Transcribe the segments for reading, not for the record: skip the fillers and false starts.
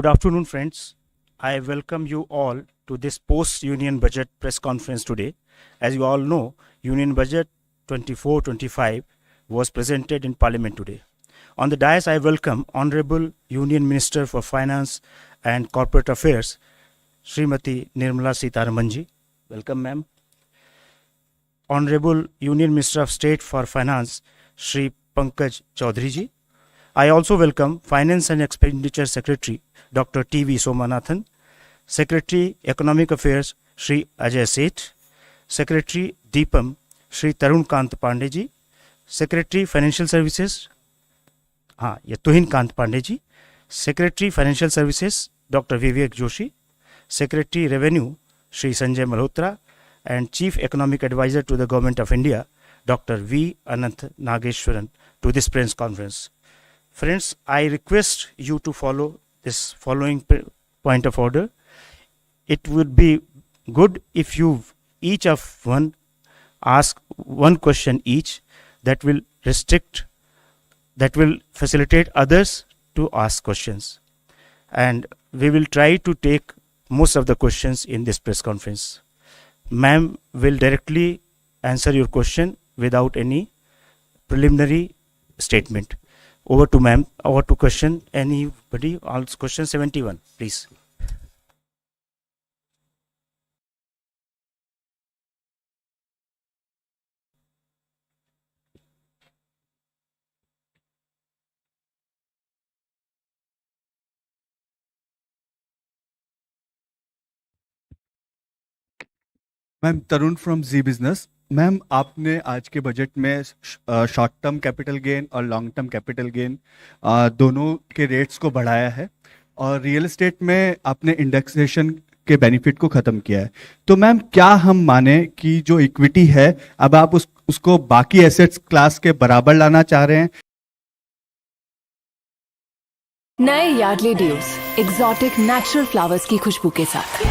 Good afternoon, friends. I welcome you all to this post-Union Budget press conference today. As you all know, Union Budget 24-25 was presented in Parliament today. On the dais, I welcome Honorable Union Minister for Finance and Corporate Affairs, Srimati Nirmala Sitharaman ji. Welcome, ma'am. Honorable Union Minister of State for Finance, Shri Pankaj Chaudhary ji. I also welcome Finance and Expenditure Secretary, Dr. T.V. Somanathan, Secretary Economic Affairs, Shri Ajay Seth, Secretary Deepam, Shri Tarun Kant Pandey ji, Secretary Financial Services, Tuhin Kant Pandey ji, Secretary Financial Services, Dr. Vivek Joshi, Secretary Revenue, Shri Sanjay Malhotra, and Chief Economic Advisor to the Government of India, Dr. V. Anant Nageshwaran, to this press conference. Friends, I request you to follow this following point of order. It would be good if you each of one ask one question each. That will facilitate others to ask questions. And we will try to take most of the questions in this press conference. Ma'am will directly answer your question without any preliminary statement. Over to ma'am. Over to question. Anybody? All question 71, please. Ma'am Tarun from Zee business. Ma'am आपने आज के budget में short term capital gain और long term capital gain दोनों के rates को बढ़ाया है और रियल एस्टेट में आपने इंडेक्सेशन के बेनिफिट को खत्म किया है. तो मैम क्या हम माने कि जो इक्विटी है अब आप उसको बाकी एसेट्स क्लास के बराबर लाना चाह रहे हैं? नए Yardley dews exotic natural flowers की खुशबू के साथ.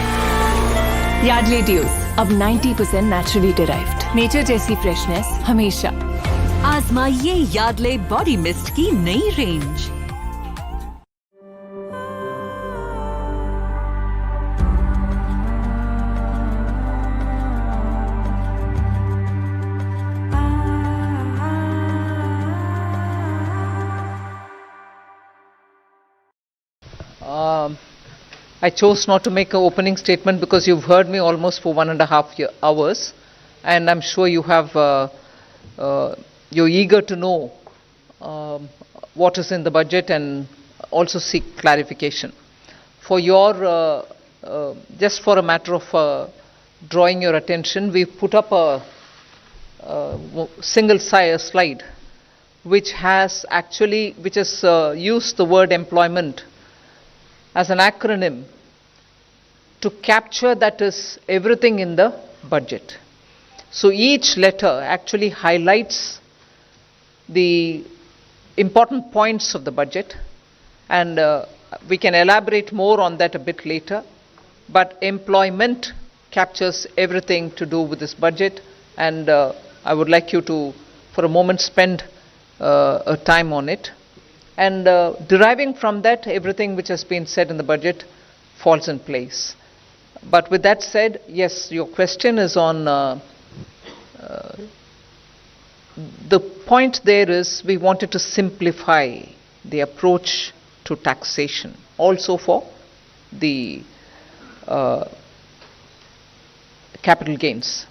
यार्डली ड्यूज अब 90% नेचुरली डिराइव्ड. नेचर जैसी फ्रेशनेस हमेशा. आजमाइए यार्डले बॉडी मिस्ट की नई range. I chose not to make an opening statement because you've heard me almost for 1.5 hours, and I'm sure you have you're eager to know what is in the budget and also seek clarification. For your just for a matter of drawing your attention, we've put up a single slide which has used the word employment as an acronym to capture that is everything in the budget. So each letter actually highlights the important points of the budget, and we can elaborate more on that a bit later. But employment captures everything to do with this budget, and I would like you to for a moment spend a time on it. And deriving from that, everything which has been said in the budget falls in place. But with that said, yes, your question is on the point there is we wanted to simplify the approach to taxation also for the capital gains.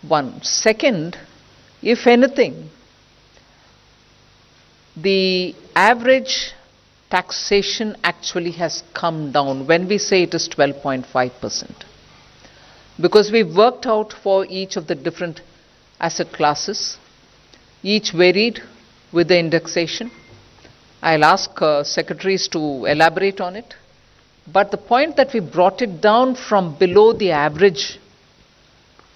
One. Second, if anything, the average taxation actually has come down when we say it is 12.5%, because we've worked out for each of the different asset classes, each varied with the indexation. I'll ask secretaries to elaborate on it, but the point that we brought it down from below the average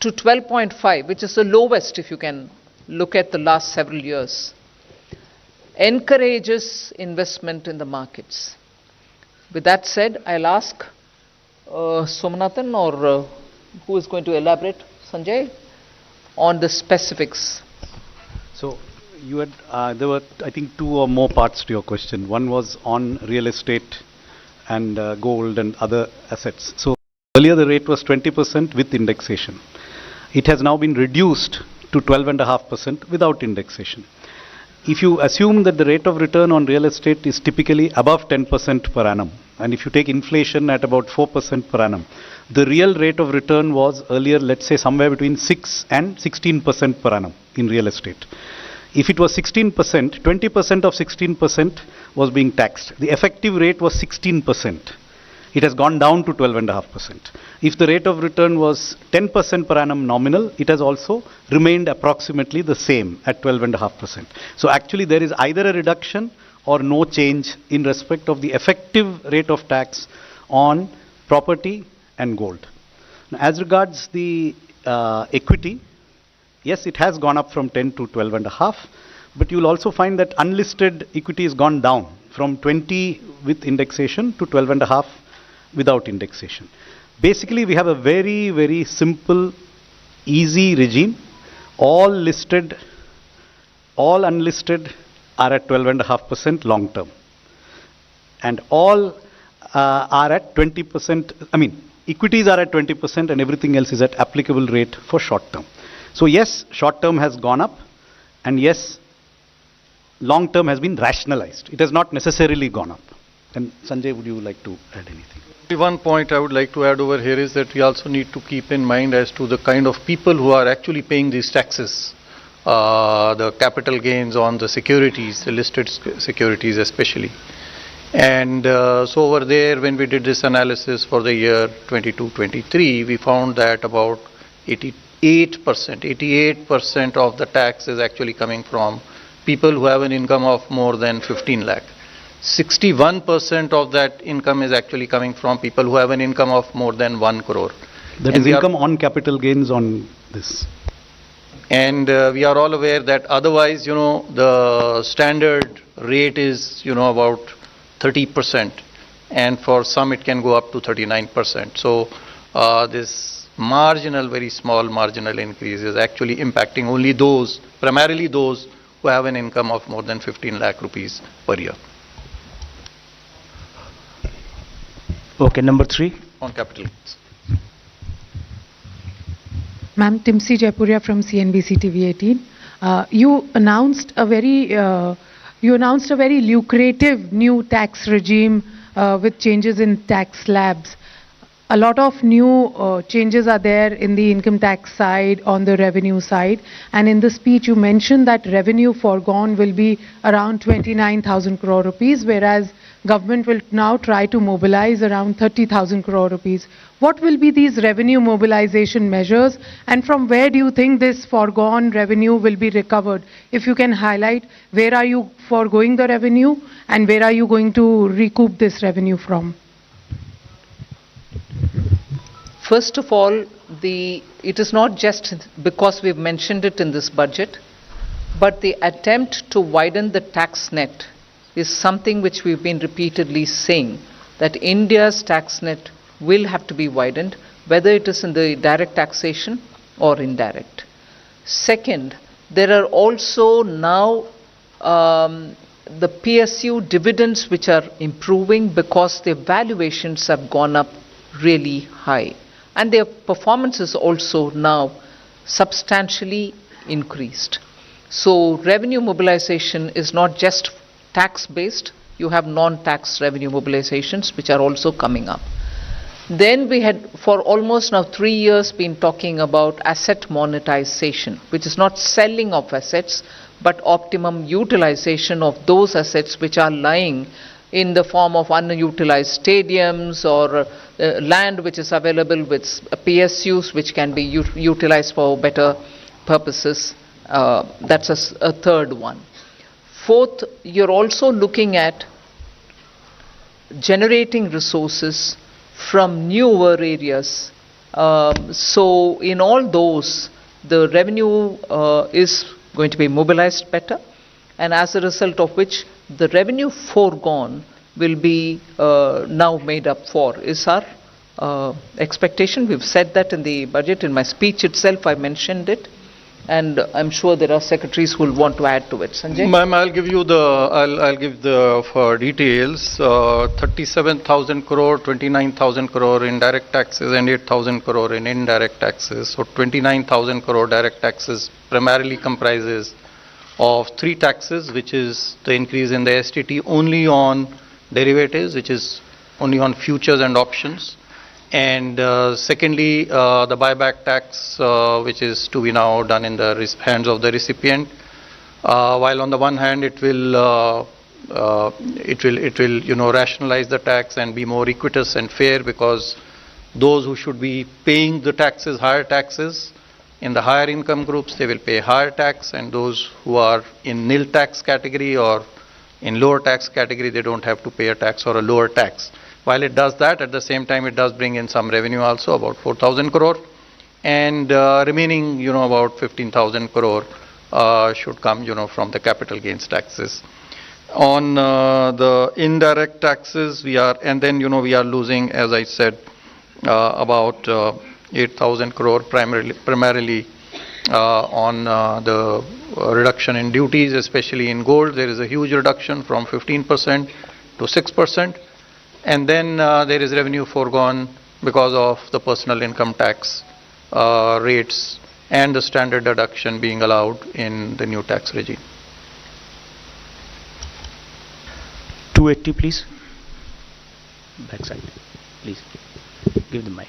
to 12.5, which is the lowest if you can look at the last several years, encourages investment in the markets. With that said, I'll ask Somanathan or who is going to elaborate, Sanjay, on the specifics. So you had there were I think two or more parts to your question. One was on real estate and gold and other assets. So earlier the rate was 20% with indexation. It has now been reduced to 12.5% without indexation. If you assume that the rate of return on real estate is typically above 10% per annum, and if you take inflation at about 4% per annum, the real rate of return was earlier, let's say, somewhere between 6 and 16% per annum in real estate. If it was 16%, 20% of 16% was being taxed. The effective rate was 16%. It has gone down to 12.5%. If the rate of return was 10% per annum nominal, it has also remained approximately the same at 12.5%. So actually there is either a reduction or no change in respect of the effective rate of tax on property and gold. Now, as regards the equity, yes, it has gone up from 10 to 12.5, but you will also find that unlisted equity has gone down from 20 with indexation to 12.5 without indexation. Basically, we have a very, very simple, easy regime. All listed, all unlisted are at 12.5% long term. And all are at 20%, equities are at 20% and everything else is at applicable rate for short term. So yes, short term has gone up, and yes, long term has been rationalized. It has not necessarily gone up. And Sanjay, would you like to add anything? One point I would like to add over here is that we also need to keep in mind as to the kind of people who are actually paying these taxes, the capital gains on the securities, the listed securities especially. And so over there, when we did this analysis for the year 22-23, we found that about 88% of the tax is actually coming from people who have an income of more than 15 lakh. 61% of that income is actually coming from people who have an income of more than 1 crore. That is income on capital gains on this. And we are all aware that otherwise, the standard rate is, about 30%. And for some it can go up to 39%. So this marginal, very small marginal increase is actually impacting only those, primarily those who have an income of more than 15 lakh rupees per year. Okay, number 3. On capital gains. Ma'am, Timsi Jaipuria from CNBC TV 18. You announced a very lucrative new tax regime with changes in tax slabs. A lot of new changes are there in the income tax side, on the revenue side. And in the speech, you mentioned that revenue foregone will be around 29,000 crore rupees, whereas government will now try to mobilize around 30,000 crore rupees. What will be these revenue mobilization measures, and from where do you think this foregone revenue will be recovered? If you can highlight, where are you foregoing the revenue and where are you going to recoup this revenue from? First of all, it is not just because we've mentioned it in this budget, but the attempt to widen the tax net is something which we've been repeatedly saying, that India's tax net will have to be widened, whether it is in the direct taxation or indirect. Second, there are also now the PSU dividends which are improving because their valuations have gone up really high. And their performance is also now substantially increased. So revenue mobilization is not just tax-based, you have non-tax revenue mobilizations which are also coming up. Then we had, for almost now 3 years, been talking about asset monetization, which is not selling of assets, but optimum utilization of those assets which are lying in the form of unutilized stadiums or land which is available with PSUs which can be utilized for better purposes. That's a third one. Fourth, you're also looking at generating resources from newer areas. So in all those, the revenue is going to be mobilized better, and as a result of which the revenue foregone will be now made up for, is our expectation. We've said that in the budget. In my speech itself I mentioned it. And I'm sure there are secretaries who will want to add to it. Sanjay? Ma'am, I'll give the details. 37,000 crore, 29,000 crore in direct taxes and 8,000 crore in indirect taxes. So 29,000 crore direct taxes primarily comprises of three taxes, which is the increase in the STT only on derivatives, which is only on futures and options. And secondly, the buyback tax, which is to be now done in the hands of the recipient. While on the one hand, it will rationalize the tax and be more equitous and fair, because those who should be paying the taxes, higher taxes, in the higher income groups, they will pay higher tax, and those who are in nil tax category or in lower tax category, they don't have to pay a tax or a lower tax. While it does that, at the same time, it does bring in some revenue also, about 4,000 crore, and remaining, about 15,000 crore should come, from the capital gains taxes. On the indirect taxes, we are losing, as I said, about 8,000 crore primarily on the reduction in duties, especially in gold. There is a huge reduction from 15% to 6%. And then there is revenue foregone because of the personal income tax rates and the standard deduction being allowed in the new tax regime. 280, please. Backside, please. Give the mic.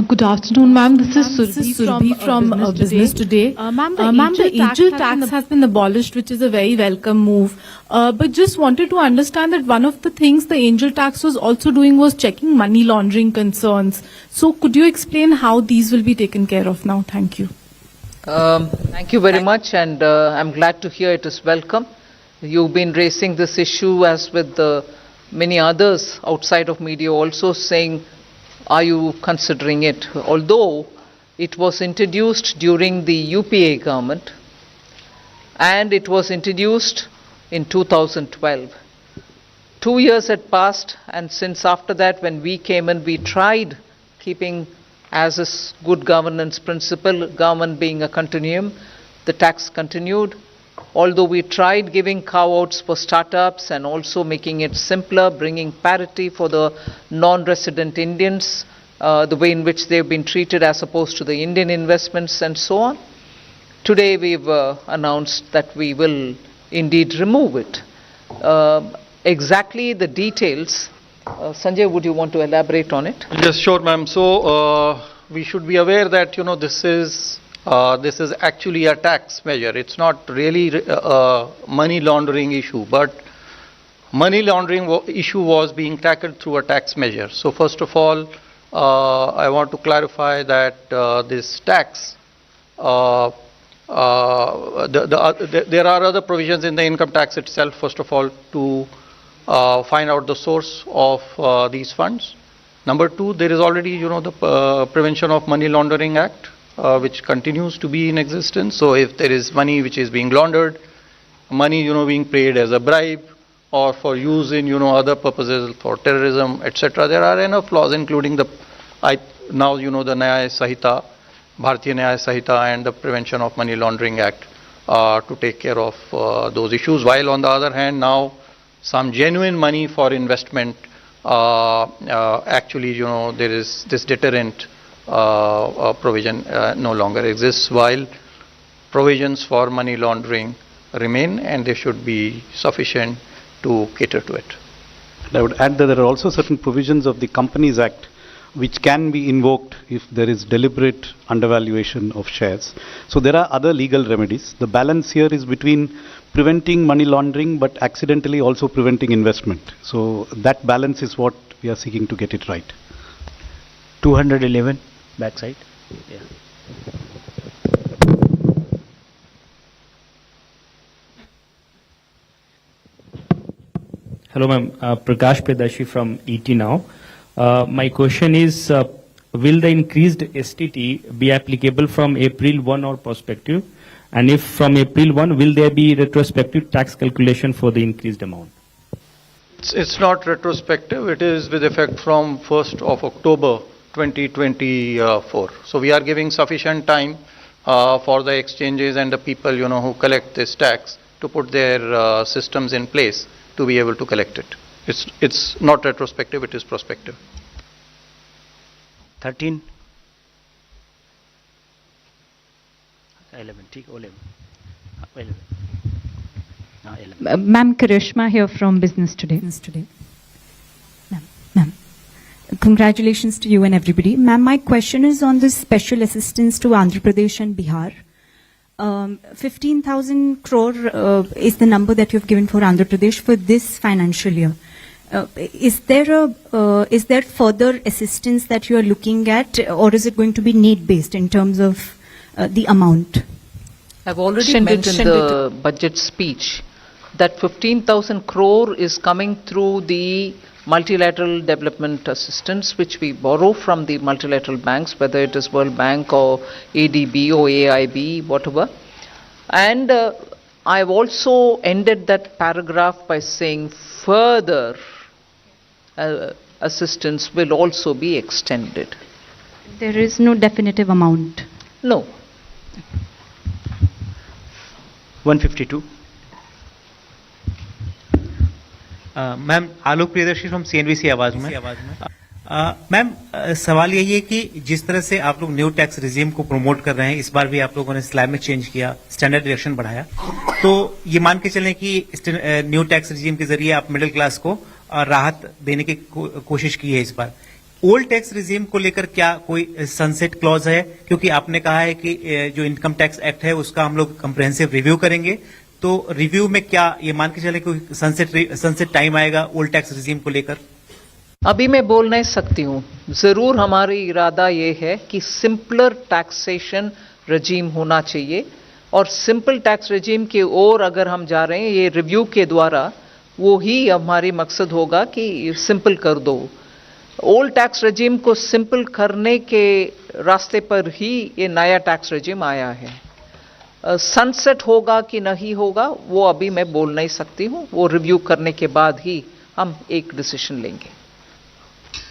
Good afternoon, ma'am. This is Surbhi from Business Today. Ma'am, the angel tax has been abolished, which is a very welcome move. But just wanted to understand that one of the things the angel tax was also doing was checking money laundering concerns. So could you explain how these will be taken care of now? Thank you. Thank you very much, and I'm glad to hear it is welcome. You've been raising this issue as with many others outside of media also saying, are you considering it? Although it was introduced during the UPA government and it was introduced in 2012. 2 years had passed, and since after that when we came in, we tried keeping as a good governance principle, government being a continuum, the tax continued. Although we tried giving carve-outs for startups and also making it simpler, bringing parity for the non-resident Indians, the way in which they've been treated as opposed to the Indian investments and so on. Today we've announced that we will indeed remove it. Exactly the details, Sanjay, would you want to elaborate on it? Yes, sure, ma'am. So we should be aware that this is actually a tax measure. It's not really a money laundering issue, but money laundering issue was being tackled through a tax measure. So first of all, I want to clarify that this tax, there are other provisions in the income tax itself, first of all, to find out the source of these funds. Number two, there is already, the Prevention of Money Laundering Act, which continues to be in existence. So if there is money which is being laundered, money being paid as a bribe or for use in other purposes for terrorism, etc., there are enough laws, including the Nyaya Sahita, Bharatiya Nyaya Sahita, and the Prevention of Money Laundering Act to take care of those issues. While on the other hand, now some genuine money for investment, actually there is this deterrent provision no longer exists, while provisions for money laundering remain, and they should be sufficient to cater to it. I would add that there are also certain provisions of the Companies Act which can be invoked if there is deliberate undervaluation of shares. So there are other legal remedies. The balance here is between preventing money laundering but accidentally also preventing investment. So that balance is what we are seeking to get it right. 211, backside. Yeah. Hello, ma'am. Prakash Pedashi from ET Now. My question is, will the increased STT be applicable from April 1 or perspective? And if from April 1, will there be retrospective tax calculation for the increased amount? It's not retrospective. It is with effect from 1st of October 2024. So we are giving sufficient time for the exchanges and the people, who collect this tax to put their systems in place to be able to collect it. It's not retrospective, it is prospective. 13 11 ठीक 11 Ma'am, Karishma here from Business Today. Ma'am, congratulations to you and everybody. Ma'am, my question is on this special assistance to Andhra Pradesh and Bihar. 15,000 crore is the number that you've given for Andhra Pradesh for this financial year. Is there further assistance that you are looking at, or is it going to be need-based in terms of the amount? I've already mentioned in the budget speech that 15,000 crore is coming through the multilateral development assistance, which we borrow from the multilateral banks, whether it is World Bank or ADB or AIB, whatever. And I've also ended that paragraph by saying further assistance will also be extended. There is no definitive amount? No. 152 ma'am Alok Priyadarshi from CNBC आवाज में ma'am सवाल यही है कि जिस तरह से आप लोग न्यू टैक्स रिजीम को प्रमोट कर रहे हैं, इस बार भी आप लोगों ने स्लैब में चेंज किया, स्टैंडर्ड डिडक्शन बढ़ाया, तो ये मान के चलें कि न्यू टैक्स रिजीम के जरिए आप मिडिल क्लास को राहत देने की कोशिश की है इस बार। ओल्ड टैक्स रिजीम को लेकर क्या कोई सनसेट क्लॉज है? क्योंकि आपने कहा है कि जो इनकम टैक्स एक्ट है उसका हम लोग कंप्रेहेंसिव रिव्यू करेंगे, तो रिव्यू में क्या ये मान के चले कोई सनसेट टाइम आएगा ओल्ड टैक्स रिजीम को लेकर? अभी मैं बोल नहीं सकती हूँ। जरूर हमारी इरादा ये है कि सिंपलर टैक्सेशन रजीम होना चाहिए, और सिंपल टैक्स रजीम की ओर अगर हम जा रहे हैं ये रिव्यू के द्वारा, वो ही हमारी मकसद होगा कि सिंपल कर दो। ओल्ड टैक्स रजीम को सिंपल करने के रास्ते पर ही ये नया टैक्स रजीम आया है। सनसेट होगा कि नहीं होगा वो अभी मैं बोल नहीं सकती हूँ, वो रिव्यू करने के बाद ही हम एक डिसीजन लेंगे।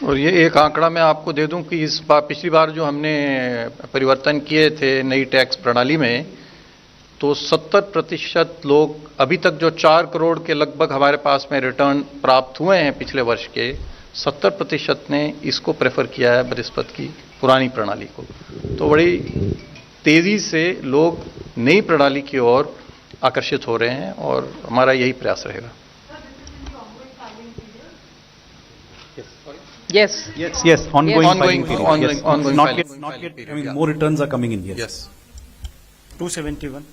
और ये एक आंकड़ा मैं आपको दे दूं कि इस बार पिछली बार जो हमने परिवर्तन किए थे नई टैक्स प्रणाली में, तो 70% लोग अभी तक जो 4 करोड़ के लगभग हमारे पास में रिटर्न प्राप्त हुए हैं पिछले वर्ष के, 70% ने इसको प्रेफर किया है बनिस्बत की पुरानी प्रणाली को। तो बड़ी तेजी से लोग नई प्रणाली की ओर आकर्षित हो रहे हैं और हमारा यही प्रयास रहेगा। Yes. Ongoing filing. Not yet. I mean, more returns are coming in. Yes. 271.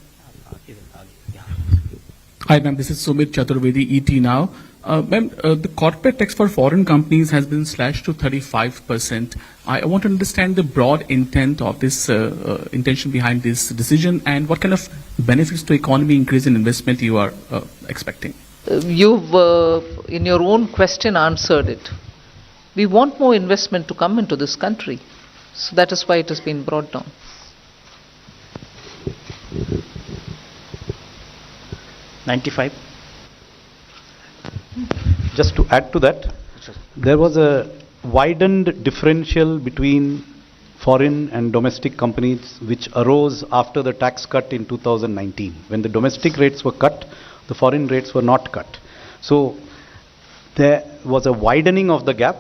Hi, ma'am. This is Sumit Chaturvedi, ET Now. Ma'am, the corporate tax for foreign companies has been slashed to 35%. I want to understand the broad intent of this intention behind this decision, and what kind of benefits to economy increase in investment you are expecting. You've, in your own question, answered it. We want more investment to come into this country. So that is why it has been brought down. $95. Just to add to that, there was a widened differential between foreign and domestic companies which arose after the tax cut in 2019. When the domestic rates were cut, the foreign rates were not cut. So there was a widening of the gap.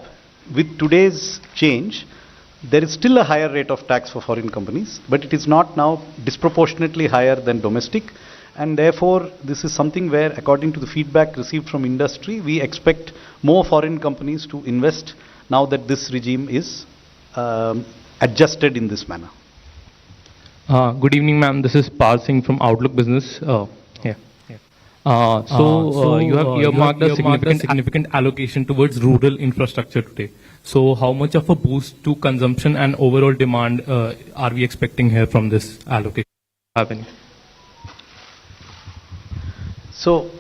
With today's change, there is still a higher rate of tax for foreign companies, but it is not now disproportionately higher than domestic. And therefore, this is something where, according to the feedback received from industry, we expect more foreign companies to invest now that this regime is adjusted in this manner. Good evening, ma'am. This is Pal Singh from Outlook Business. You have earmarked a significant allocation towards rural infrastructure today. So how much of a boost to consumption and overall demand are we expecting here from this allocation? So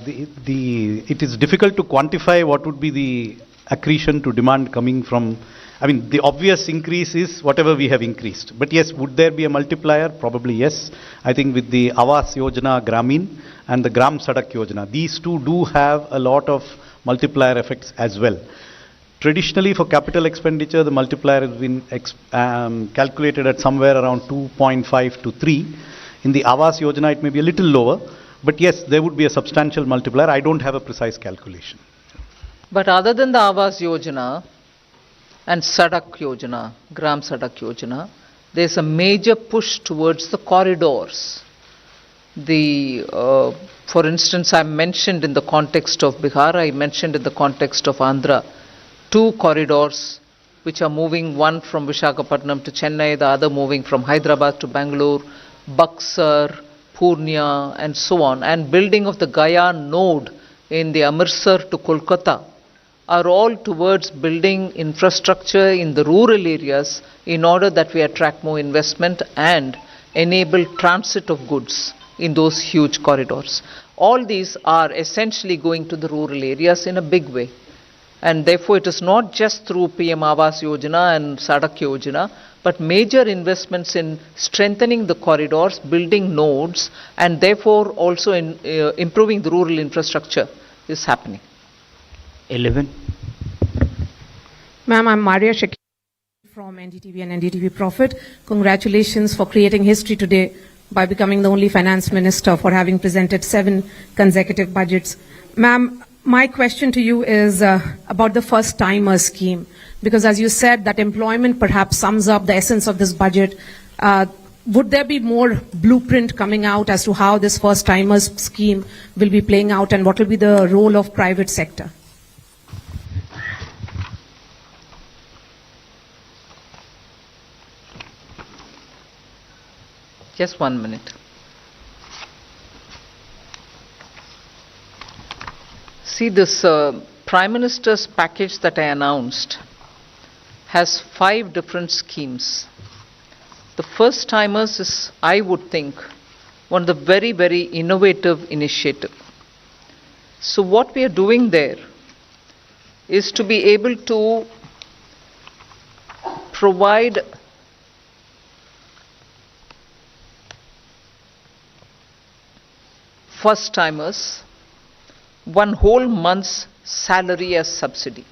it is difficult to quantify what would be the accretion to demand coming from. I mean, the obvious increase is whatever we have increased. But yes, would there be a multiplier? Probably yes. I think with the Awas Yojana Gramin and the Gram Sadak Yojana, these two do have a lot of multiplier effects as well. Traditionally, for capital expenditure, the multiplier has been calculated at somewhere around 2.5 to 3. In the Awas Yojana, it may be a little lower, but yes, there would be a substantial multiplier. I don't have a precise calculation. But other than the Awas Yojana and Sadak Yojana, Gram Sadak Yojana, there's a major push towards the corridors. For instance, I mentioned in the context of Bihar, I mentioned in the context of Andhra, 2 corridors which are moving, one from Visakhapatnam to Chennai, the other moving from Hyderabad to Bangalore, Buxar, Purnia, and so on, and building of the Gaya node in the Amritsar to Kolkata are all towards building infrastructure in the rural areas in order that we attract more investment and enable transit of goods in those huge corridors. All these are essentially going to the rural areas in a big way. And therefore, it is not just through PM Awas Yojana and Sadak Yojana, but major investments in strengthening the corridors, building nodes, and therefore also in improving the rural infrastructure is happening. 11. Ma'am, I'm Maria Shakir from NDTV and NDTV Profit. Congratulations for creating history today by becoming the only finance minister for having presented 7 consecutive budgets. Ma'am, my question to you is about the first-timer scheme, because as you said, that employment perhaps sums up the essence of this budget. Would there be more blueprint coming out as to how this first-timers scheme will be playing out, and what will be the role of private sector? Just 1 minute. See, this Prime Minister's package that I announced has 5 different schemes. The first timers is, I would think, one of the very, very innovative initiative. So what we are doing there is to be able to provide first timers 1 whole month's salary as subsidy.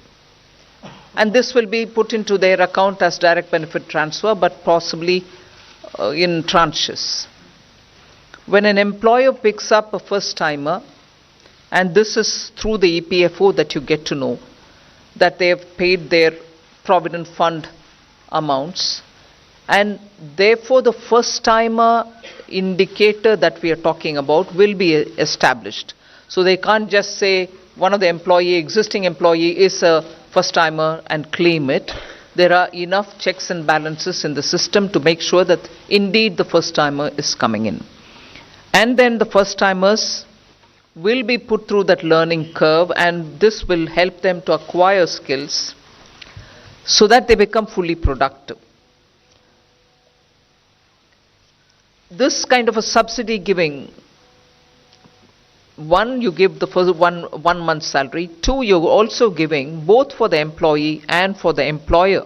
And this will be put into their account as direct benefit transfer, but possibly in tranches. When an employer picks up a first timer, and this is through the EPFO that you get to know that they have paid their provident fund amounts, and therefore the first timer indicator that we are talking about will be established. So they can't just say one of the existing employee is a first timer and claim it. There are enough checks and balances in the system to make sure that indeed the first timer is coming in. And then the first timers will be put through that learning curve, and this will help them to acquire skills so that they become fully productive. This kind of a subsidy giving, 1, you give the first one month's salary. 2, you're also giving both for the employee and for the employer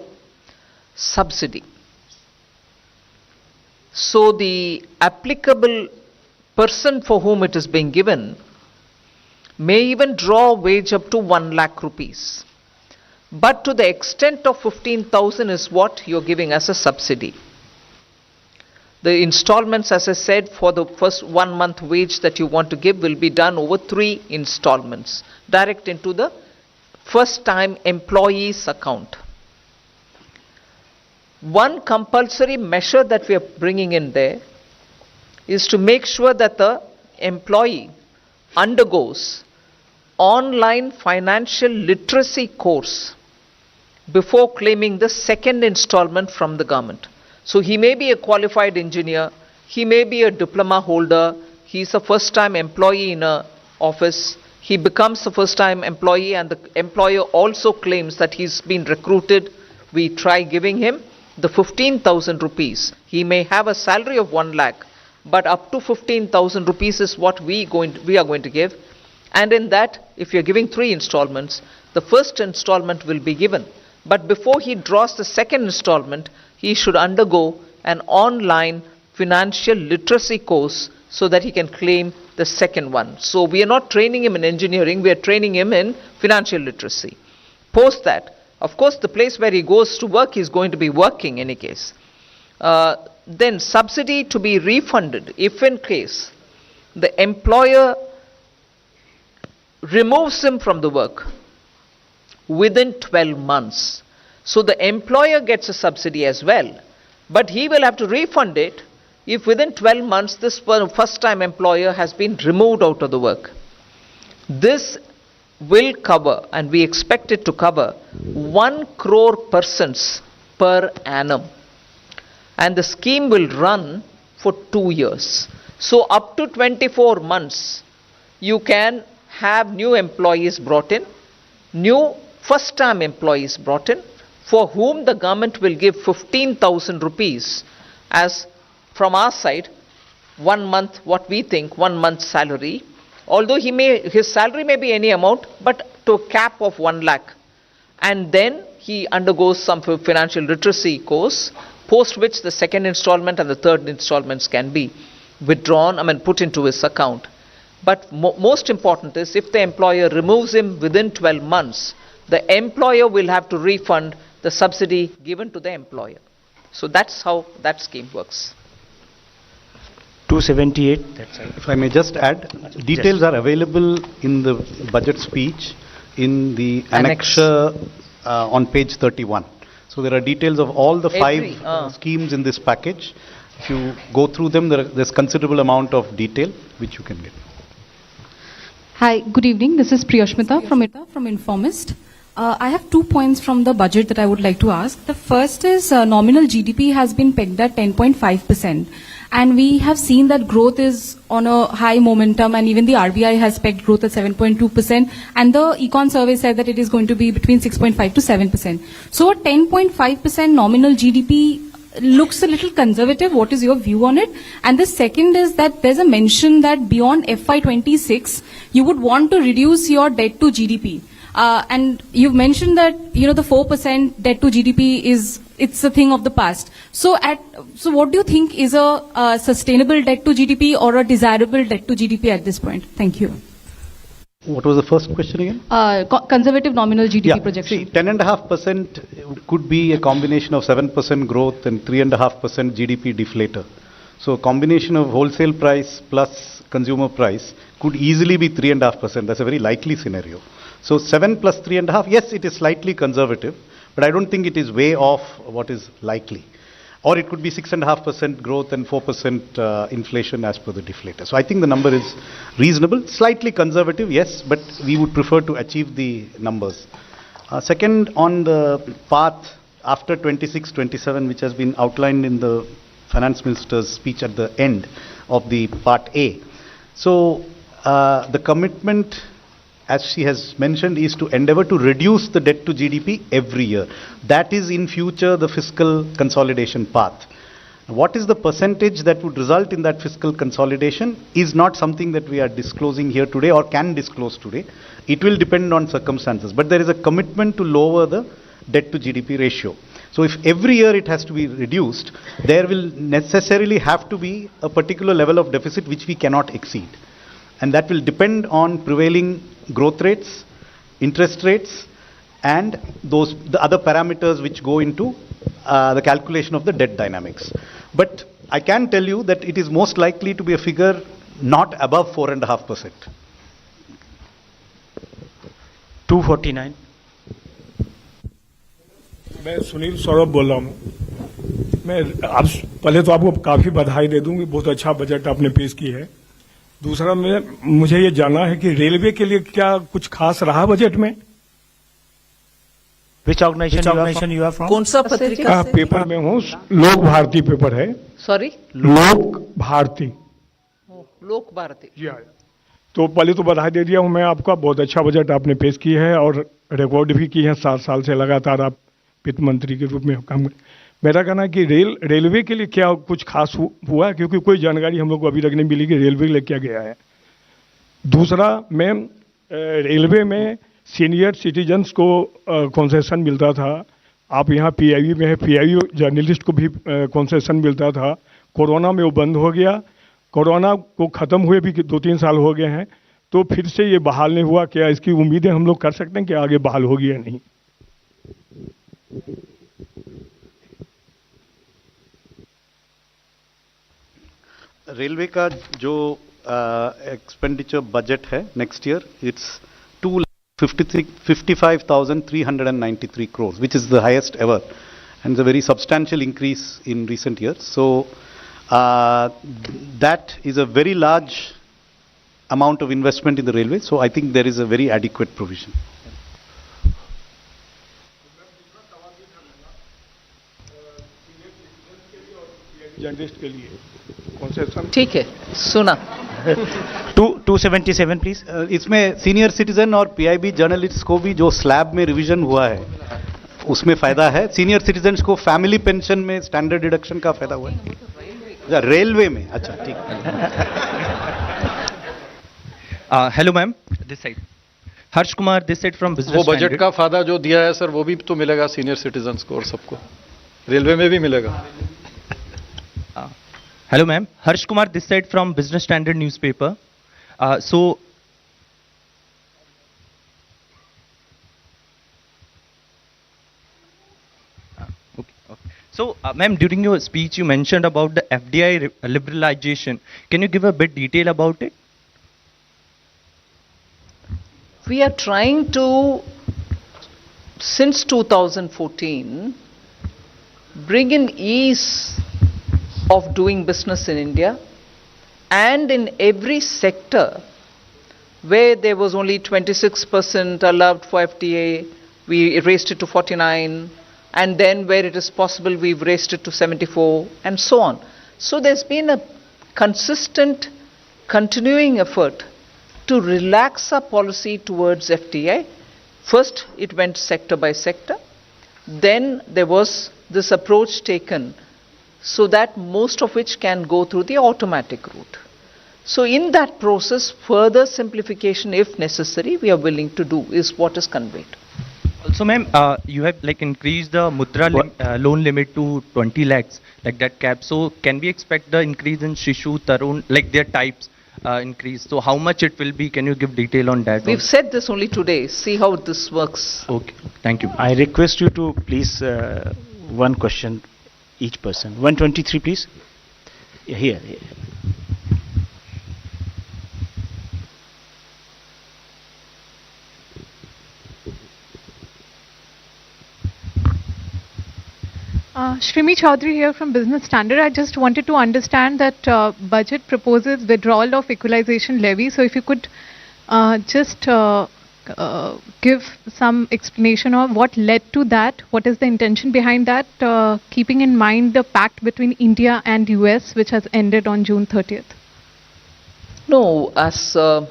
subsidy. So the applicable person for whom it is being given may even draw a wage up to 1 lakh rupees. But to the extent of 15,000 is what you're giving as a subsidy. The installments, as I said, for the first 1 month wage that you want to give will be done over 3 installments, direct into the first time employee's account. One compulsory measure that we are bringing in there is to make sure that the employee undergoes online financial literacy course before claiming the second installment from the government. So he may be a qualified engineer, he may be a diploma holder, he's a first time employee in an office, he becomes a first time employee and the employer also claims that he's been recruited. We try giving him the 15,000 rupees. He may have a salary of 1 lakh, but up to 15,000 rupees is what we are going to give. And in that, if you're giving 3 installments, the first installment will be given. But before he draws the second installment, he should undergo an online financial literacy course so that he can claim the second one. So we are not training him in engineering, we are training him in financial literacy. Post that, Of course, the place where he goes to work, he's going to be working in any case. Then subsidy to be refunded if in case the employer removes him from the work within 12 months. So the employer gets a subsidy as well, but he will have to refund it if within 12 months this first time employer has been removed out of the work. This will cover, and we expect it to cover, 1 crore persons per annum. And the scheme will run for 2 years. So up to 24 months, you can have new employees brought in, new first-time employees brought in, for whom the government will give 15,000 rupees as, from our side, 1 month, what we think, 1 month's salary. Although his salary may be any amount, but to a cap of 1 lakh. And then he undergoes some financial literacy course, post which the second installment and the third installments can be withdrawn, put into his account. But most important is, if the employer removes him within 12 months, the employer will have to refund the subsidy given to the employer. So that's how that scheme works. 278. If I may just add, details are available in the budget speech in the annexure on page 31. So there are details of all the 5 schemes in this package. If you go through them, there's considerable amount of detail which you can get. Hi, good evening. This is Priyashmita from Informist. I have 2 points from the budget that I would like to ask. The first is nominal GDP has been pegged at 10.5%. And we have seen that growth is on a high momentum, and even the RBI has pegged growth at 7.2%, and the Econ survey said that it is going to be between 6.5 to 7%. So a 10.5% nominal GDP looks a little conservative. What is your view on it? And the second is that there's a mention that beyond FY26, you would want to reduce your debt to GDP. And you've mentioned that, the 4% debt to GDP it's a thing of the past. So what do you think is a sustainable debt to GDP or a desirable debt to GDP at this point? Thank you. What was the first question again? Conservative nominal GDP projection. See, 10.5% could be a combination of 7% growth and 3.5% GDP deflator. So a combination of wholesale price plus consumer price could easily be 3.5%. That's a very likely scenario. So 7 plus 3.5, yes, it is slightly conservative, but I don't think it is way off what is likely. Or it could be 6.5% growth and 4% inflation as per the deflator. So I think the number is reasonable, slightly conservative, yes, but we would prefer to achieve the numbers. Second, on the path after 26-27, which has been outlined in the finance minister's speech at the end of the part A. So the commitment, as she has mentioned, is to endeavor to reduce the debt to GDP every year. That is in future the fiscal consolidation path. What is the percentage that would result in that fiscal consolidation is not something that we are disclosing here today or can disclose today. It will depend on circumstances. But there is a commitment to lower the debt to GDP ratio. So if every year it has to be reduced, there will necessarily have to be a particular level of deficit which we cannot exceed. And that will depend on prevailing growth rates, interest rates, and the other parameters which go into the calculation of the debt dynamics. But I can tell you that it is most likely to be a figure not above 4.5%. 249. मैं सुनील सौरभ बोल रहा हूँ। मैं आप पहले तो आपको काफी बधाई दे दूंगी, बहुत अच्छा बजट आपने पेश की है। दूसरा मुझे ये जानना है कि रेलवे के लिए क्या कुछ खास रहा बजट में? Which organization you are from? कौन सा पत्रिका? पेपर में हूँ, लोक भारती पेपर है। Sorry? लोक भारती। लोक भारती। जी हाँ। तो पहले तो बधाई दे दिया हूँ मैं आपका, बहुत अच्छा बजट आपने पेश की है और रिकॉर्ड भी की है। 7 साल से लगातार आप वित्त मंत्री के रूप में काम। मेरा कहना है कि रेलवे के लिए क्या कुछ खास हुआ, क्योंकि कोई जानकारी हम लोग को अभी तक नहीं मिली कि रेलवे के लिए क्या गया है। दूसरा, मैं रेलवे में सीनियर सिटीजन्स को कंसेशन मिलता था, आप यहाँ पीआईयू में है, पीआईयू जर्नलिस्ट को भी कंसेशन मिलता था। कोरोना में वो बंद हो गया, कोरोना को ख़त्म हुए भी 2-3 साल हो गए हैं, तो फिर से ये बहाल नहीं हुआ। क्या इसकी उम्मीदें हम लोग कर सकते हैं कि आगे बहाल होगी या नहीं? रेलवे का जो एक्सपेंडिचर बजट है next year, it's 255,393 crores, which is the highest ever, and it's a very substantial increase in recent years. So that is a very large amount of investment in the railway. So I think there is a very adequate provision. Journalist के लिए concession ठीक है, सुना। 277 please. इसमें senior citizen और PIB journalist को भी जो स्लैब में रिवीजन हुआ है उसमें फायदा है। सीनियर सिटीजन को फैमिली पेंशन में स्टैंडर्ड डिडक्शन का फायदा हुआ है। रेलवे में, अच्छा ठीक। Hello ma'am, this side Harsh Kumar, this side from business. वो बजट का फायदा जो दिया है सर, वो भी तो मिलेगा सीनियर सिटीजन को और सबको, रेलवे में भी मिलेगा। Hello ma'am, Harsh Kumar this side from Business Standard newspaper. Ma'am, during your speech you mentioned about the FDI liberalization. Can you give a bit detail about it? We are trying to, since 2014, bring in ease of doing business in India, and in every sector where there was only 26% allowed for FTA, we raised it to 49, and then where it is possible we've raised it to 74, and so on. So there's been a consistent, continuing effort to relax our policy towards FTA. First it went sector by sector, then there was this approach taken so that most of which can go through the automatic route. So in that process, further simplification if necessary, we are willing to do, is what is conveyed. Also ma'am, you have like increased the Mudra loan limit to 20 lakhs, like that cap. So can we expect the increase in Shishu, Tarun, like their types increase? So how much it will be? Can you give detail on that? We've said this only today. See how this works. Okay, thank you. I request you to please one question each person. 123 please. Here. Shrimi Chaudhary here from Business Standard. I just wanted to understand that budget proposes withdrawal of equalization levy. So if you could just give some explanation of what led to that, what is the intention behind that, keeping in mind the pact between India and US which has ended on June 30th. No, as the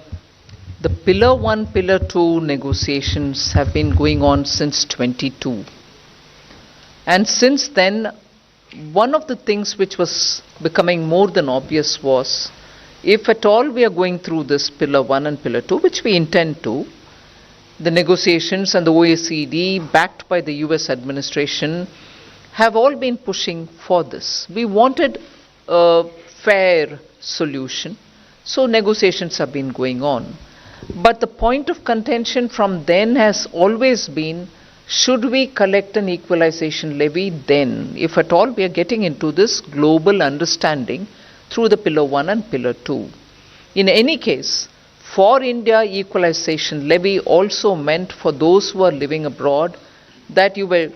Pillar 1, Pillar 2 negotiations have been going on since 22. And since then, one of the things which was becoming more than obvious was, if at all we are going through this Pillar 1 and Pillar 2, which we intend to, the negotiations and the OECD, backed by the US administration, have all been pushing for this. We wanted a fair solution, so negotiations have been going on. But the point of contention from then has always been, should we collect an equalization levy then, if at all we are getting into this global understanding through the Pillar 1 and Pillar 2. In any case, for India, equalization levy also meant for those who are living abroad that you were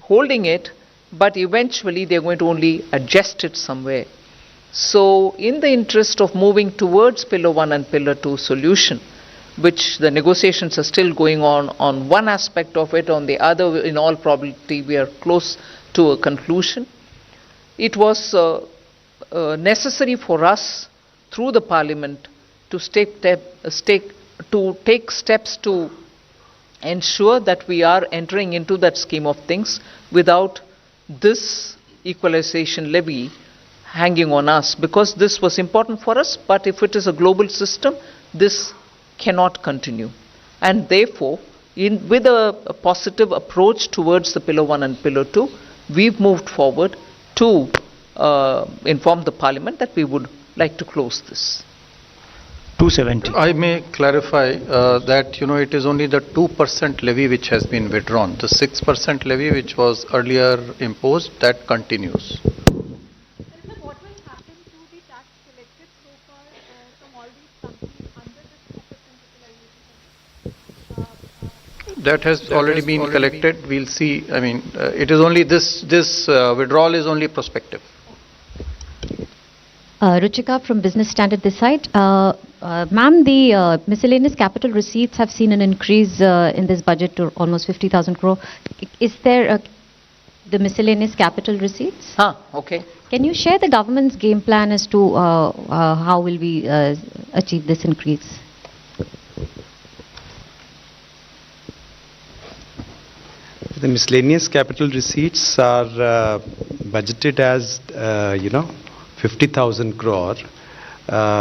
holding it, but eventually they are going to only adjust it somewhere. So in the interest of moving towards Pillar 1 and Pillar 2 solution, which the negotiations are still going on one aspect of it, on the other, in all probability, we are close to a conclusion. It was necessary for us, through the Parliament, to take steps to ensure that we are entering into that scheme of things without this equalization levy hanging on us, because this was important for us, but if it is a global system, this cannot continue. And therefore, with a positive approach towards the Pillar 1 and Pillar 2, we've moved forward to inform the Parliament that we would like to close this. 270. I may clarify that, it is only the 2% levy which has been withdrawn. The 6% levy which was earlier imposed, that continues. That has already been collected. We'll see. I mean, it is only this withdrawal is only prospective. Ruchika from Business Standard this side. Ma'am, the miscellaneous capital receipts have seen an increase in this budget to almost 50,000 crore. Is there the miscellaneous capital receipts? Okay. Can you share the government's game plan as to how will we achieve this increase? The miscellaneous capital receipts are budgeted as, 50,000 crore,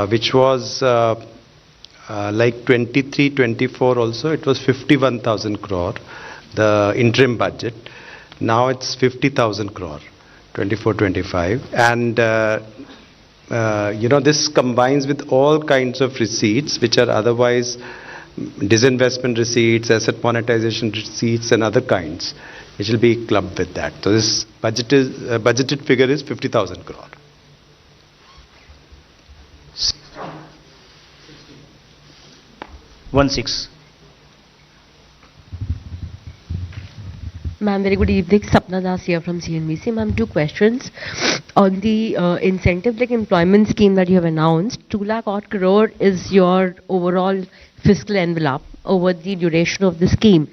which was like 23-24 also, it was 51,000 crore, the interim budget. Now it's 50,000 crore, 24-25. And, this combines with all kinds of receipts, which are otherwise disinvestment receipts, asset monetization receipts, and other kinds, which will be clubbed with that. So this budgeted figure is 50,000 crore. Ma'am, very good evening. Sapna Das here from CNBC. Ma'am, two questions. On the incentive like employment scheme that you have announced, 2 lakh odd crore is your overall fiscal envelope over the duration of the scheme.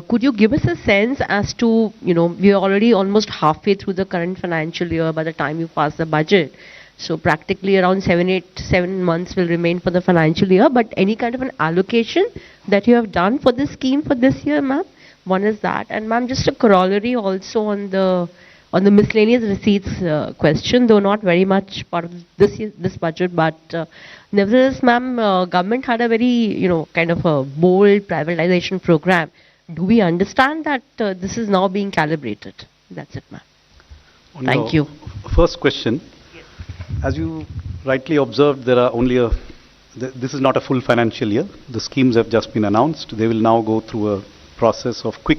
Could you give us a sense as to, we are already almost halfway through the current financial year by the time you pass the budget. So practically around 7 months will remain for the financial year, but any kind of an allocation that you have done for this scheme for this year, ma'am? One is that. And ma'am, just a corollary also on the miscellaneous receipts question, though not very much part of this budget, but nevertheless, ma'am, government had a very, kind of a bold privatization program. Do we understand that this is now being calibrated? That's it, ma'am. Thank you. First question. As you rightly observed, there are only this is not a full financial year. The schemes have just been announced. They will now go through a process of quick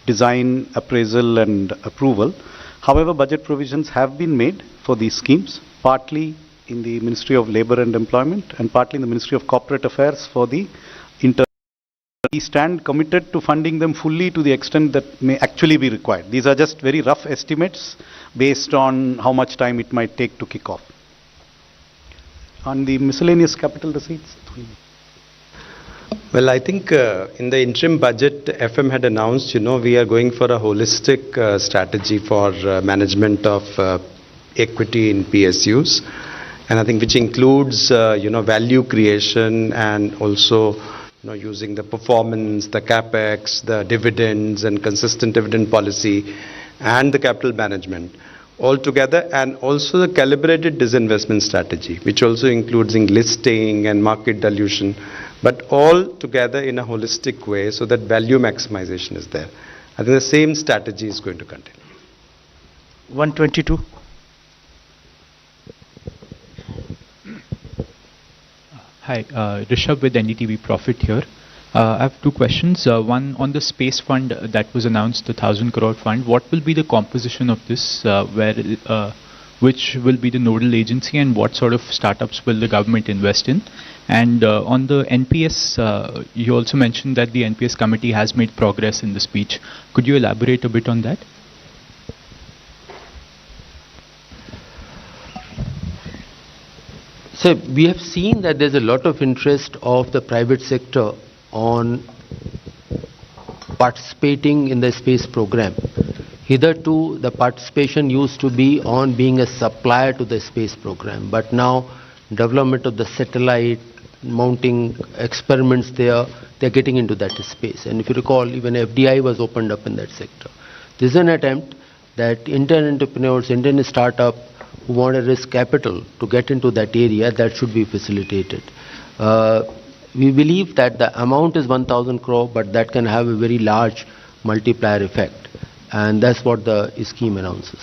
design, appraisal and approval. However, budget provisions have been made for these schemes, partly in the Ministry of Labour and Employment and partly in the Ministry of Corporate Affairs for the internal. We stand committed to funding them fully to the extent that may actually be required. These are just very rough estimates based on how much time it might take to kick off. On the miscellaneous capital receipts? Well, I think in the interim budget, FM had announced, we are going for a holistic strategy for management of equity in PSUs. And I think which includes, value creation and also, using the performance, the capex, the dividends and consistent dividend policy and the capital management all together, and also the calibrated disinvestment strategy, which also includes listing and market dilution, but all together in a holistic way so that value maximization is there. I think the same strategy is going to continue. 122. Hi, Rishabh with NDTV Profit here. I have two questions. One on the space fund that was announced, the 1,000 crore fund. What will be the composition of this? Which will be the nodal agency and what sort of startups will the government invest in? And on the NPS, you also mentioned that the NPS committee has made progress in the speech. Could you elaborate a bit on that? So we have seen that there's a lot of interest of the private sector on participating in the space program. Hitherto, the participation used to be on being a supplier to the space program, but now development of the satellite, mounting experiments there, they're getting into that space. And if you recall, even FDI was opened up in that sector. This is an attempt that Indian entrepreneurs, Indian startup who want to risk capital to get into that area, that should be facilitated. We believe that the amount is 1,000 crore, but that can have a very large multiplier effect. And that's what the scheme announces.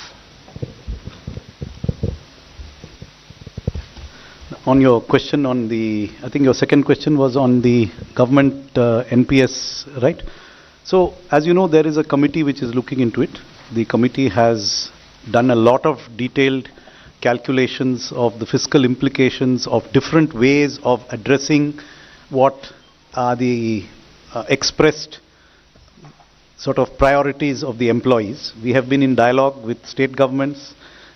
On your question on the, I think your second question was on the government NPS, right? So, as you know, there is a committee which is looking into it. The committee has done a lot of detailed calculations of the fiscal implications of different ways of addressing what are the expressed sort of priorities of the employees. We have been in dialogue with state governments.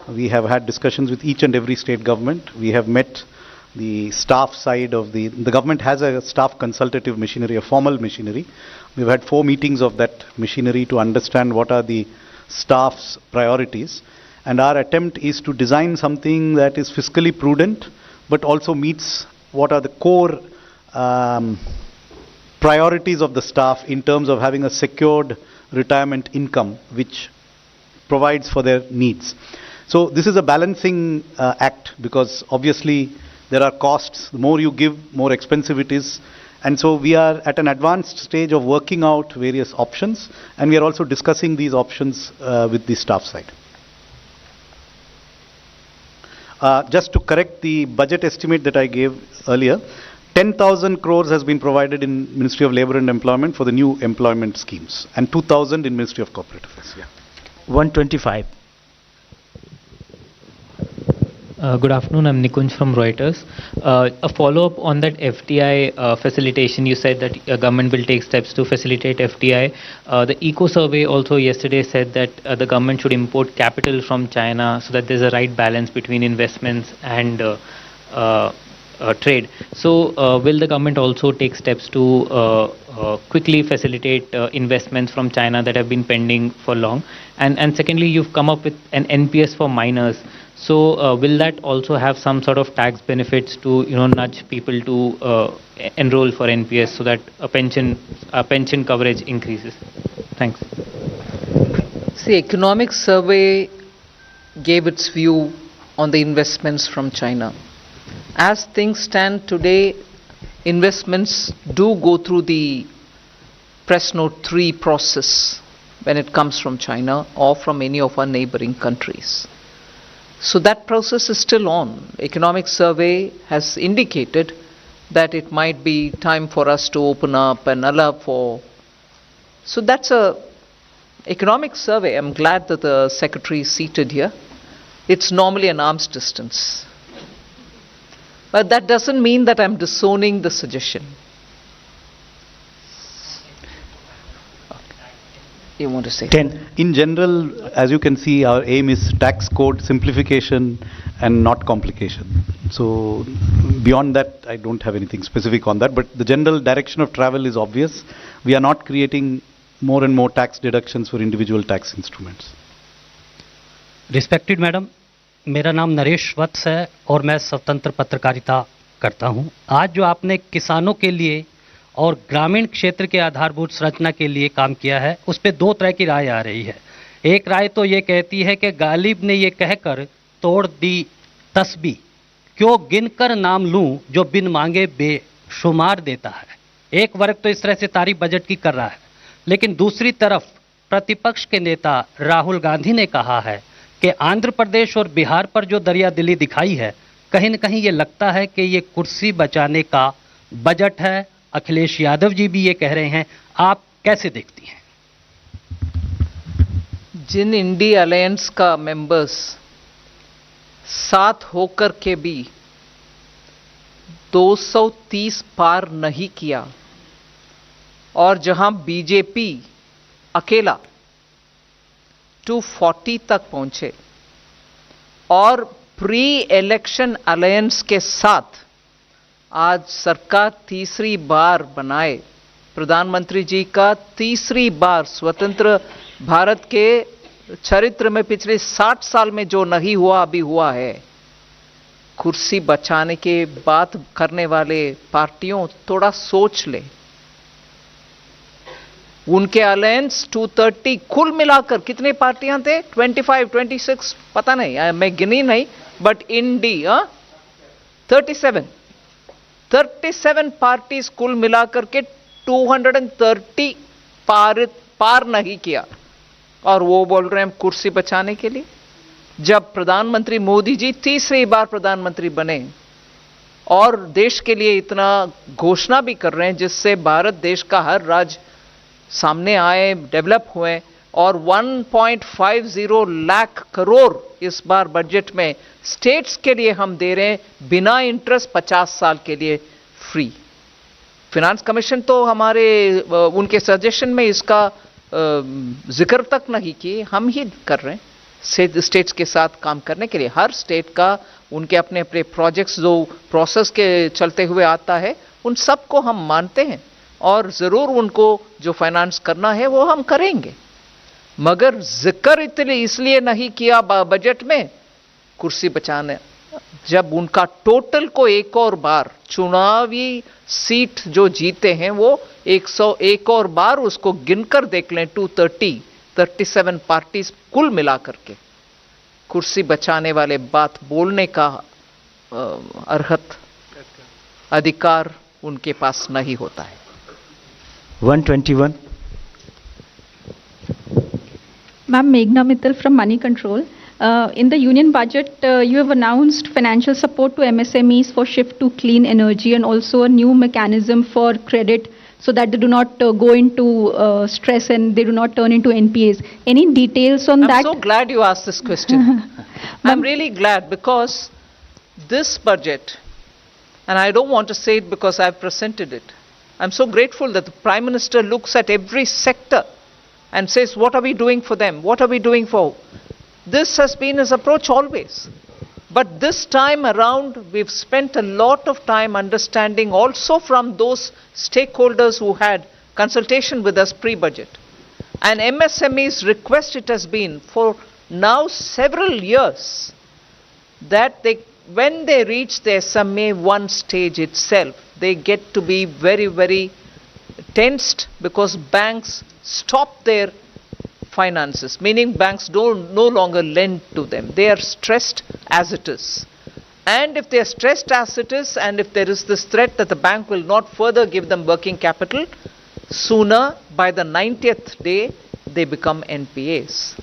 We have had discussions with each and every state government. We have met the staff side of the government has a staff consultative machinery, a formal machinery. We've had 4 meetings of that machinery to understand what are the staff's priorities. And our attempt is to design something that is fiscally prudent, but also meets what are the core priorities of the staff in terms of having a secured retirement income, which provides for their needs. So this is a balancing act, because obviously there are costs. The more you give, more expensive it is. And so we are at an advanced stage of working out various options, and we are also discussing these options with the staff side. Just to correct the budget estimate that I gave earlier, 10,000 crores has been provided in Ministry of Labour and Employment for the new employment schemes, and 2,000 in Ministry of Corporate Affairs. Yeah. 125. Good afternoon, I'm Nikunj from Reuters. A follow-up on that FDI facilitation, you said that government will take steps to facilitate FDI. The Eco Survey also yesterday said that the government should import capital from China so that there's a right balance between investments and trade. So will the government also take steps to quickly facilitate investments from China that have been pending for long? And secondly, you've come up with an NPS for minors. So will that also have some sort of tax benefits to nudge people to enroll for NPS so that a pension coverage increases? Thanks. See, Economic Survey gave its view on the investments from China. As things stand today, investments do go through the Press Note 3 process when it comes from China or from any of our neighboring countries. So that process is still on. Economic Survey has indicated that it might be time for us to open up and allow for. So that's a Economic Survey. I'm glad that the Secretary is seated here. It's normally an arm's distance. But that doesn't mean that I'm disowning the suggestion. You want to say? 10. In general, as you can see, our aim is tax code simplification and not complication. So beyond that, I don't have anything specific on that. But the general direction of travel is obvious. We are not creating more and more tax deductions for individual tax instruments. Respected Madam, मेरा नाम नरेश वत्स है और मैं स्वतंत्र पत्रकारिता करता हूं। आज जो आपने किसानों के लिए और ग्रामीण क्षेत्र के आधारभूत संरचना के लिए काम किया है, उस पे 2 तरह की राय आ रही है। एक राय तो ये कहती है कि गालिब ने ये कहकर तोड़ दी तस्बीह, क्यों गिनकर नाम लूं जो बिन मांगे बेशुमार देता है। एक वर्ग तो इस तरह से तारीफ बजट की कर रहा है, लेकिन दूसरी तरफ प्रतिपक्ष के नेता राहुल गांधी ने कहा है कि आंध्र प्रदेश और बिहार पर जो दरिया दिली दिखाई है, कहीं न कहीं ये लगता है कि ये कुर्सी बचाने का बजट है। अखिलेश यादव जी भी ये कह रहे हैं, आप कैसे देखती हैं? जिन इंडी अलायंस का मेंबर्स साथ होकर के भी 230 पार नहीं किया और जहां बीजेपी अकेला 240 तक पहुंचे और प्री इलेक्शन अलायंस के साथ आज सरकार तीसरी बार बनाए, प्रधानमंत्री जी का तीसरी बार स्वतंत्र भारत के चरित्र में पिछले 60 साल में जो नहीं हुआ अभी हुआ है। कुर्सी बचाने के बात करने वाले पार्टियों थोड़ा सोच ले। उनके अलायंस 230 कुल मिलाकर कितने पार्टियां थे? 25, 26 पता नहीं, मैं गिनी नहीं, बट इंडी 37 पार्टीज कुल मिलाकर के 230 पार नहीं किया और वो बोल रहे हैं कुर्सी बचाने के लिए। जब प्रधानमंत्री मोदी जी तीसरी बार प्रधानमंत्री बने और देश के लिए इतना घोषणा भी कर रहे हैं जिससे भारत देश का हर राज्य सामने आए, डेवलप हुए, और 1.50 लाख करोड़ इस बार बजट में स्टेट्स के लिए हम दे रहे हैं बिना इंटरेस्ट 50 साल के लिए फ्री। फिनांस कमीशन तो हमारे उनके सजेशन में इसका जिक्र तक नहीं किए, हम ही कर रहे हैं स्टेट्स के साथ काम करने के लिए। हर स्टेट का उनके अपने अपने प्रोजेक्ट्स जो प्रोसेस के चलते हुए आता है उन सबको हम मानते हैं और ज़रूर उनको जो फाइनेंस करना है वो हम करेंगे, मगर जिक्र इसलिए नहीं किया बजट में कुर्सी बचाने। जब उनका टोटल को एक और बार चुनावी सीट जो जीते हैं वो 101 और बार उसको गिनकर देख लें, 237 पार्टीज कुल मिला करके कुर्सी बचाने वाले बात बोलने का अर्हत अधिकार उनके पास नहीं होता है। 121. Ma'am, Meghna Mittal from Money Control. In the union budget, you have announced financial support to MSMEs for shift to clean energy and also a new mechanism for credit so that they do not go into stress and they do not turn into NPAs. Any details on that? I'm so glad you asked this question. I'm really glad because this budget, and I don't want to say it because I've presented it, I'm so grateful that the Prime Minister looks at every sector and says, what are we doing for them? What are we doing for? This has been his approach always. But this time around, we've spent a lot of time understanding also from those stakeholders who had consultation with us pre-budget. And MSME's request it has been for now several years that when they reach the SMA 1 stage itself, they get to be very, very tensed because banks stop their finances, meaning banks no longer lend to them. They are stressed as it is. And if they are stressed as it is, and if there is this threat that the bank will not further give them working capital, sooner, by the 90th day, they become NPAs.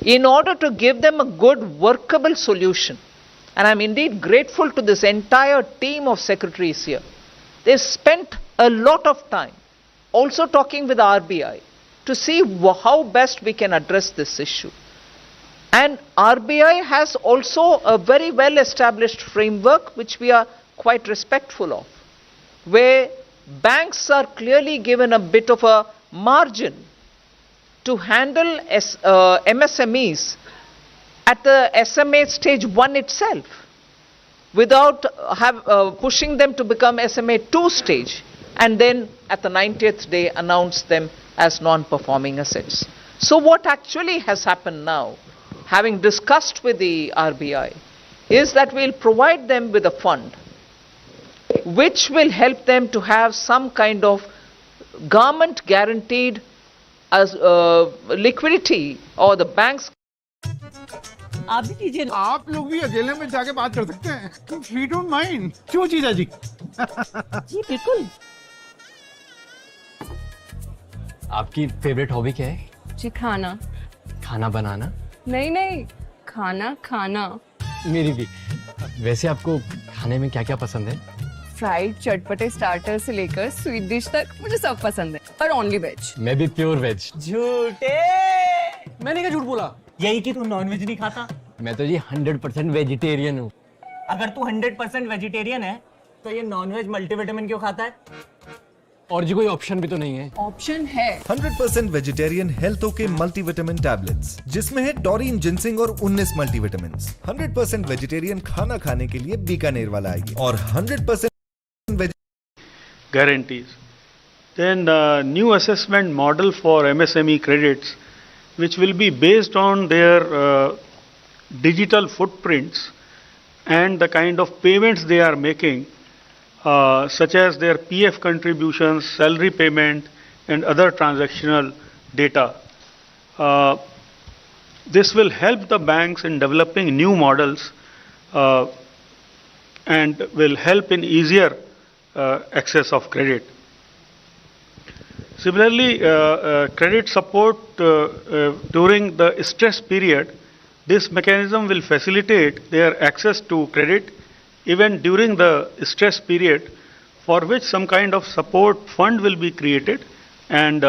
In order to give them a good workable solution, and I'm indeed grateful to this entire team of secretaries here, they spent a lot of time also talking with RBI to see how best we can address this issue. And RBI has also a very well established framework which we are quite respectful of, where banks are clearly given a bit of a margin to handle MSMEs at the SMA stage 1 itself without pushing them to become SMA 2 stage and then at the 90th day announce them as non-performing assets. So what actually has happened now, having discussed with the RBI, is that we'll provide them with a fund which will help them to have some kind of government guaranteed as liquidity or the banks. आप भी कीजिए। आप लोग भी अकेले में जाके बात कर सकते हैं। We don't mind। क्यों जीजा जी? जी बिल्कुल। आपकी फेवरेट हॉबी क्या है? जी खाना। खाना बनाना? नहीं खाना खाना। मेरी भी। वैसे आपको खाने में क्या-क्या पसंद है? फ्राइड चटपटे स्टार्टर से लेकर स्वीट डिश तक मुझे सब पसंद है, पर ओनली वेज। मैं भी प्योर वेज। झूठे। मैंने क्या झूठ बोला? यही कि तू नॉन वेज नहीं खाता। मैं तो जी 100% वेजिटेरियन हूँ। अगर तू 100% वेजिटेरियन है, तो ये नॉन वेज मल्टीविटामिन क्यों खाता है? और जी कोई ऑप्शन भी तो नहीं है। ऑप्शन है 100% वेजिटेरियन हेल्थो के मल्टीविटामिन टैबलेट्स, जिसमें है टॉरिन, जिंसिंग और 19 मल्टीविटामिन्स। 100% वेजिटेरियन खाना खाने के लिए बीकानेर वाला आइए और 100% guarantees. Then new assessment model for MSME credits, which will be based on their digital footprints and the kind of payments they are making, such as their PF contributions, salary payment, and other transactional data. This will help the banks in developing new models and will help in easier access of credit. Similarly, credit support during the stress period, this mechanism will facilitate their access to credit even during the stress period, for which some kind of support fund will be created, and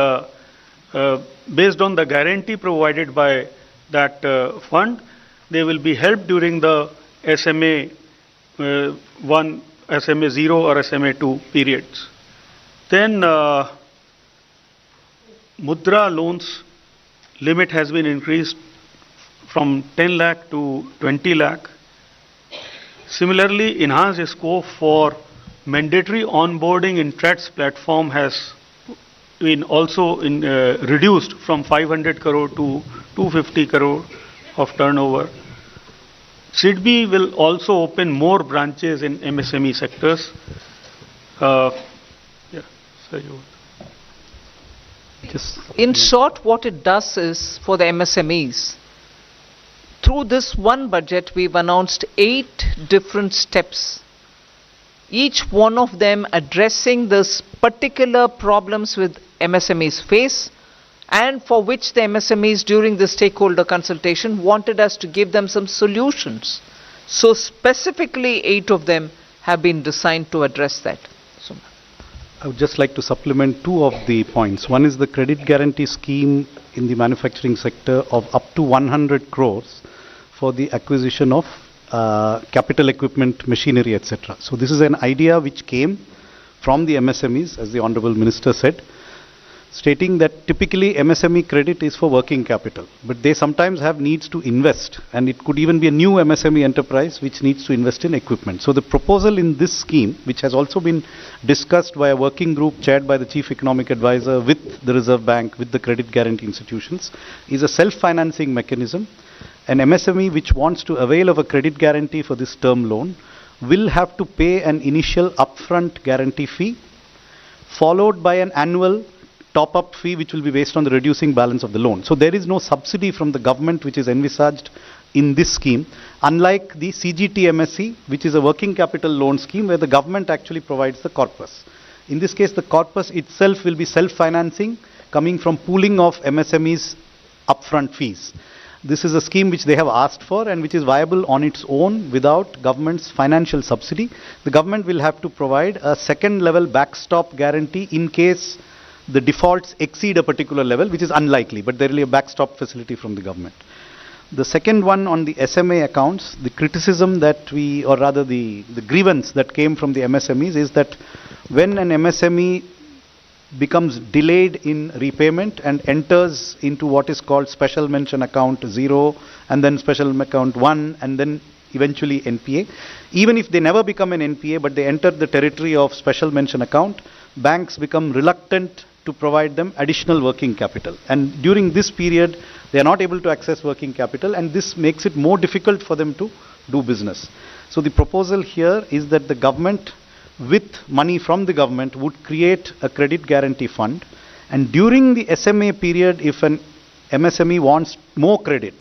based on the guarantee provided by that fund, they will be helped during the SMA 1, SMA 0 or SMA 2 periods. Then Mudra loans limit has been increased from 10 lakh to 20 lakh. Similarly, enhanced scope for mandatory onboarding in TREDS platform has been also reduced from 500 crore to 250 crore of turnover. SIDBI will also open more branches in MSME sectors. In short, what it does is for the MSMEs, through this one budget, we've announced 8 different steps, each one of them addressing this particular problems with MSMEs face, and for which the MSMEs during the stakeholder consultation wanted us to give them some solutions. So specifically 8 of them have been designed to address that. I would just like to supplement 2 of the points. One is the credit guarantee scheme in the manufacturing sector of up to 100 crores for the acquisition of capital equipment, machinery, etc. So this is an idea which came from the MSMEs, as the Honorable Minister said, stating that typically MSME credit is for working capital, but they sometimes have needs to invest, and it could even be a new MSME enterprise which needs to invest in equipment. So the proposal in this scheme, which has also been discussed by a working group chaired by the Chief Economic Advisor with the Reserve Bank, with the credit guarantee institutions, is a self-financing mechanism. An MSME which wants to avail of a credit guarantee for this term loan will have to pay an initial upfront guarantee fee, followed by an annual top-up fee which will be based on the reducing balance of the loan. So there is no subsidy from the government which is envisaged in this scheme, unlike the CGTMSE, which is a working capital loan scheme where the government actually provides the corpus. In this case, the corpus itself will be self-financing, coming from pooling of MSMEs' upfront fees. This is a scheme which they have asked for and which is viable on its own without government's financial subsidy. The government will have to provide a second-level backstop guarantee in case the defaults exceed a particular level, which is unlikely, but there will be a backstop facility from the government. The second one on the SMA accounts, the criticism that we, or rather the grievance that came from the MSMEs is that when an MSME becomes delayed in repayment and enters into what is called special mention account 0 and then special account 1 and then eventually NPA, even if they never become an NPA but they enter the territory of special mention account, banks become reluctant to provide them additional working capital, and during this period they are not able to access working capital, and this makes it more difficult for them to do business. So the proposal here is that the government, with money from the government, would create a credit guarantee fund, and during the SMA period, if an MSME wants more credit,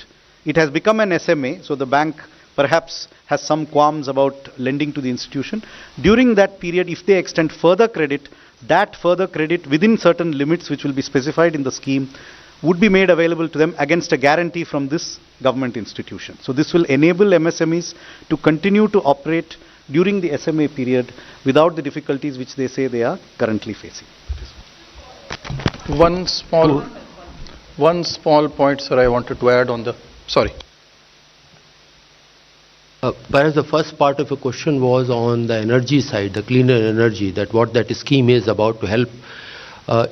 it has become an SMA, so the bank perhaps has some qualms about lending to the institution. During that period, if they extend further credit, that further credit within certain limits which will be specified in the scheme would be made available to them against a guarantee from this government institution. So this will enable MSMEs to continue to operate during the SMA period without the difficulties which they say they are currently facing. One small point, sir, I wanted to add on the, sorry. Whereas the first part of the question was on the energy side, the cleaner energy, that what that scheme is about to help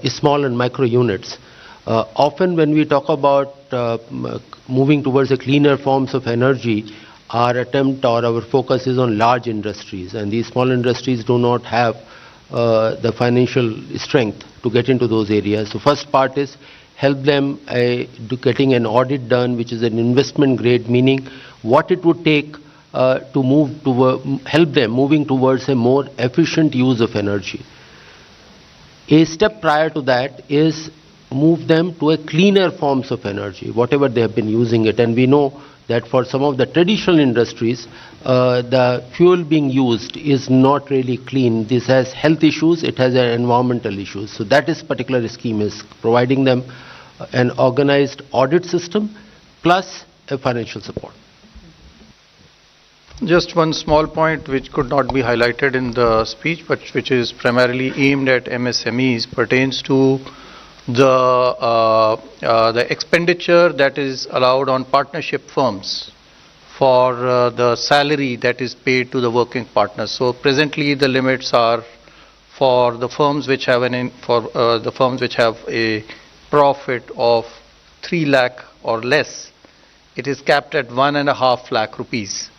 small and micro units. Often when we talk about moving towards the cleaner forms of energy, our attempt or our focus is on large industries, and these small industries do not have the financial strength to get into those areas. So first part is help them getting an audit done, which is an investment grade, meaning what it would take to move to help them moving towards a more efficient use of energy. A step prior to that is move them to a cleaner forms of energy, whatever they have been using it. And we know that for some of the traditional industries, the fuel being used is not really clean. This has health issues, it has environmental issues. So that is particular scheme is providing them an organized audit system plus a financial support. Just one small point which could not be highlighted in the speech, but which is primarily aimed at MSMEs, pertains to the expenditure that is allowed on partnership firms for the salary that is paid to the working partners. So presently the limits are for the firms which have a profit of 3 lakh or less. It is capped at 1.5 lakh rupees,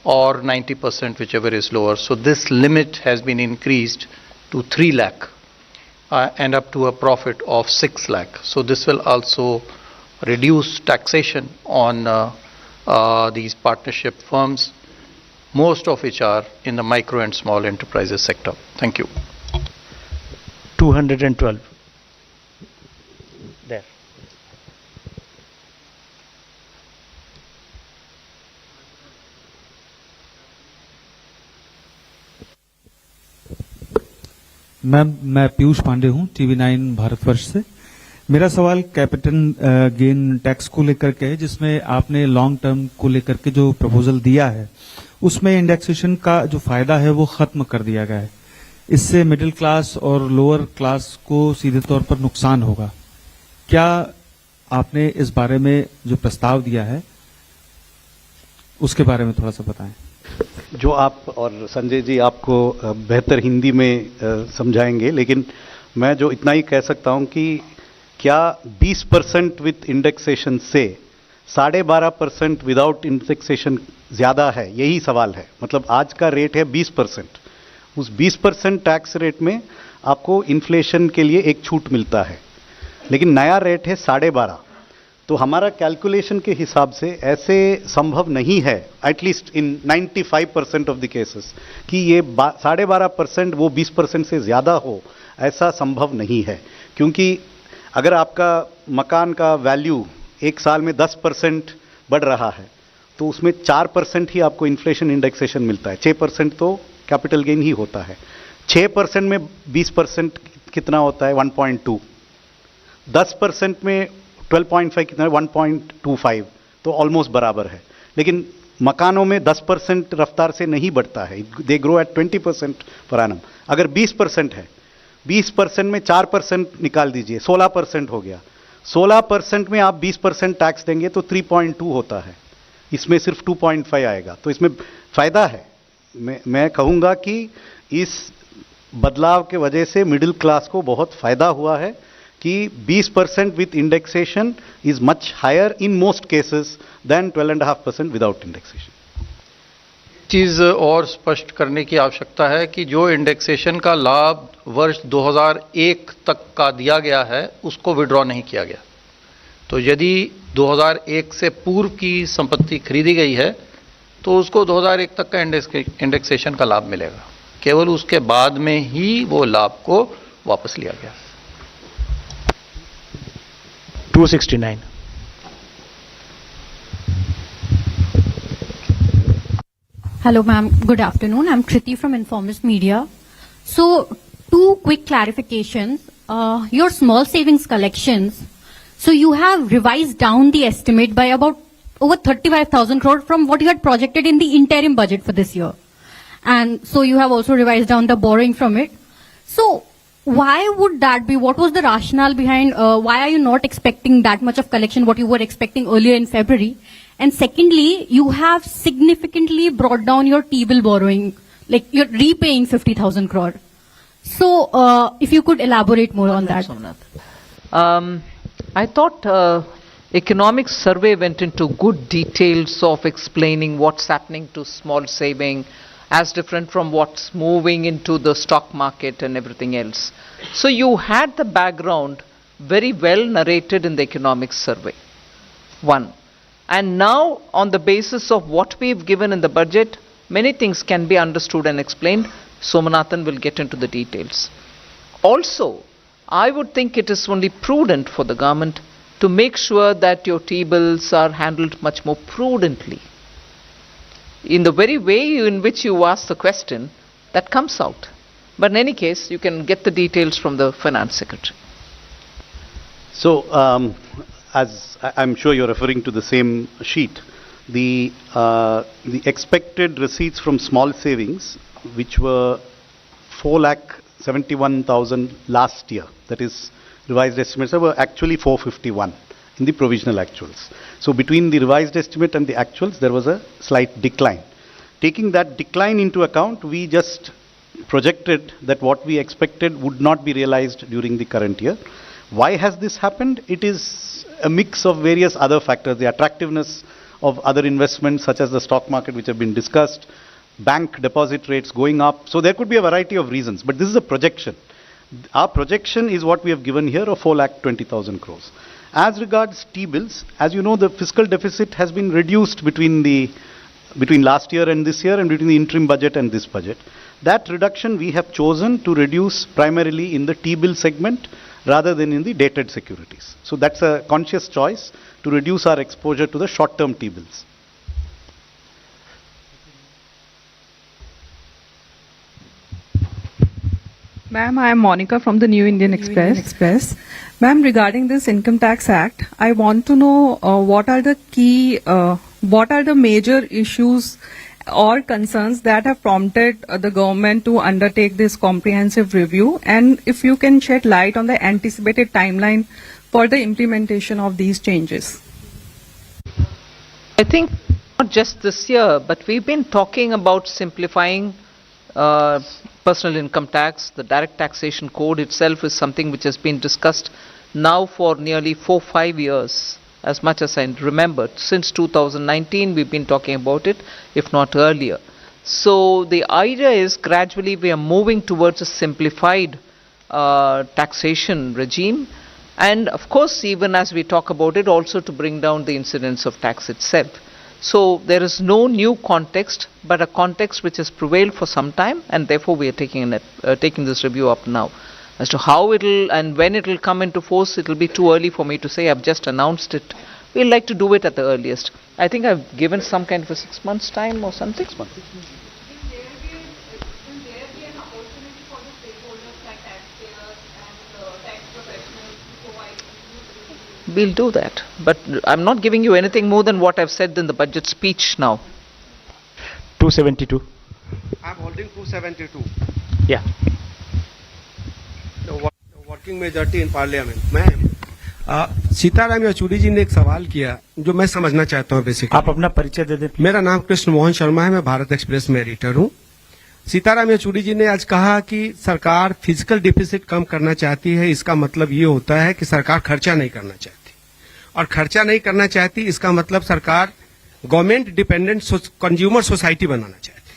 or 90%, whichever is lower. So this limit has been increased to 3 lakh and up to a profit of 6 lakh. So this will also reduce taxation on these partnership firms, most of which are in the micro and small enterprises sector. Thank you. 212. There. Ma'am, मैं पीयूष पांडे हूं, TV9 Bharatvarsh से। मेरा सवाल capital gain tax को लेकर के है, जिसमें आपने लॉन्ग टर्म को लेकर के जो प्रपोजल दिया है, उसमें इंडेक्सेशन का जो फायदा है वो खत्म कर दिया गया है। इससे मिडिल क्लास और लोअर क्लास को सीधे तौर पर नुकसान होगा। क्या आपने इस बारे में जो प्रस्ताव दिया है उसके बारे में थोड़ा सा बताएं। जो आप और संजय जी आपको बेहतर हिंदी में समझाएंगे, लेकिन मैं जो इतना ही कह सकता हूं कि क्या 20% विथ इंडेक्सेशन से 12.5% विदाउट इंडेक्सेशन ज्यादा है, यही सवाल है। मतलब आज का रेट है 20%, उस 20% टैक्स रेट में आपको इन्फ्लेशन के लिए एक छूट मिलता है, लेकिन नया रेट है 12.5। तो हमारा कैलकुलेशन के हिसाब से ऐसे संभव नहीं है, at least in 95% of the cases, कि ये 12.5% वो 20% से ज्यादा हो, ऐसा संभव नहीं है। क्योंकि अगर आपका मकान का वैल्यू एक साल में 10% बढ़ रहा है, तो उसमें 4% ही आपको इन्फ्लेशन इंडेक्सेशन मिलता है, 6% तो कैपिटल गेन ही होता है। 6% में 20% कितना होता है? 1.2। 10% में 12.5 कितना है? 1.25, तो ऑलमोस्ट बराबर है। लेकिन मकानों में 10% रफ्तार से नहीं बढ़ता है, they grow at 20% per annum. अगर 20% है, 20% में 4% निकाल दीजिए, 16% हो गया। 16% में आप 20% टैक्स देंगे तो 3.2 होता है, इसमें सिर्फ 2.5 आएगा। तो इसमें फायदा है। मैं कहूँगा कि इस बदलाव के वजह से मिडिल क्लास को बहुत फायदा हुआ है कि 20% with indexation is much higher in most cases than 12.5% without indexation. चीज़ और स्पष्ट करने की आवश्यकता है कि जो इंडेक्सेशन का लाभ वर्ष 2001 तक का दिया गया है, उसको विड्रॉ नहीं किया गया। तो यदि 2001 से पूर्व की संपत्ति खरीदी गई है तो उसको 2001 तक का इंडेक्सेशन का लाभ मिलेगा, केवल उसके बाद में ही वो लाभ को वापस लिया गया। 269. Hello ma'am, good afternoon. I'm Kriti from Informist Media. So, two quick clarifications. Your small savings collections, so you have revised down the estimate by about over 35,000 crore from what you had projected in the interim budget for this year. And so you have also revised down the borrowing from it. So, why would that be? What was the rationale behind, why are you not expecting that much of collection, what you were expecting earlier in February? And secondly, you have significantly brought down your T-bill borrowing, like you're repaying 50,000 crore. So, if you could elaborate more on that. I thought economic survey went into good details of explaining what's happening to small saving, as different from what's moving into the stock market and everything else. So you had the background very well narrated in the economic survey. One. And now, on the basis of what we've given in the budget, many things can be understood and explained. Somanathan will get into the details. Also, I would think it is only prudent for the government to make sure that your T-bills are handled much more prudently. In the very way in which you ask the question, that comes out. But in any case, you can get the details from the Finance Secretary. So, as I'm sure you're referring to the same sheet, the expected receipts from small savings, which were 4,71,000 last year, that is revised estimates, were actually 451 in the provisional actuals. So between the revised estimate and the actuals, there was a slight decline. Taking that decline into account, we just projected that what we expected would not be realized during the current year. Why has this happened? It is a mix of various other factors, the attractiveness of other investments such as the stock market, which have been discussed, bank deposit rates going up. So there could be a variety of reasons, but this is a projection. Our projection is what we have given here of 4,20,000 crores. As regards T-bills, as you know, the fiscal deficit has been reduced between last year and this year, and between the interim budget and this budget. That reduction we have chosen to reduce primarily in the T-bill segment rather than in the dated securities. So that's a conscious choice to reduce our exposure to the short-term T-bills. Ma'am, I am Monica from the New Indian Express. Ma'am, regarding this Income Tax Act, I want to know what are the major issues or concerns that have prompted the government to undertake this comprehensive review, and if you can shed light on the anticipated timeline for the implementation of these changes. I think not just this year, but we've been talking about simplifying personal income tax. The direct taxation code itself is something which has been discussed now for nearly 4-5 years, as much as I remember. Since 2019 we've been talking about it, if not earlier. So the idea is gradually we are moving towards a simplified taxation regime, and of course even as we talk about it, also to bring down the incidence of tax itself. So there is no new context, but a context which has prevailed for some time, and therefore we are taking this review up now. As to how it'll and when it'll come into force, it'll be too early for me to say. I've just announced it. We'll like to do it at the earliest. I think I've given some kind of a 6 months time or something. 6 months. We'll do that, but I'm not giving you anything more than what I've said in the budget speech now. 272. I'm holding 272. Yeah. The working majority in parliament. Ma'am, Sitaram Yechury जी ने एक सवाल किया जो मैं समझना चाहता हूँ basically. आप अपना परिचय दे दें। मेरा नाम कृष्ण मोहन शर्मा है, मैं भारत एक्सप्रेस में एडिटर हूँ। सीताराम येचुरी जी ने आज कहा कि सरकार फिजिकल डिफिसिट कम करना चाहती है, इसका मतलब ये होता है कि सरकार खर्चा नहीं करना चाहती, और खर्चा नहीं करना चाहती इसका मतलब सरकार गवर्नमेंट डिपेंडेंट कंज्यूमर सोसाइटी बनाना चाहती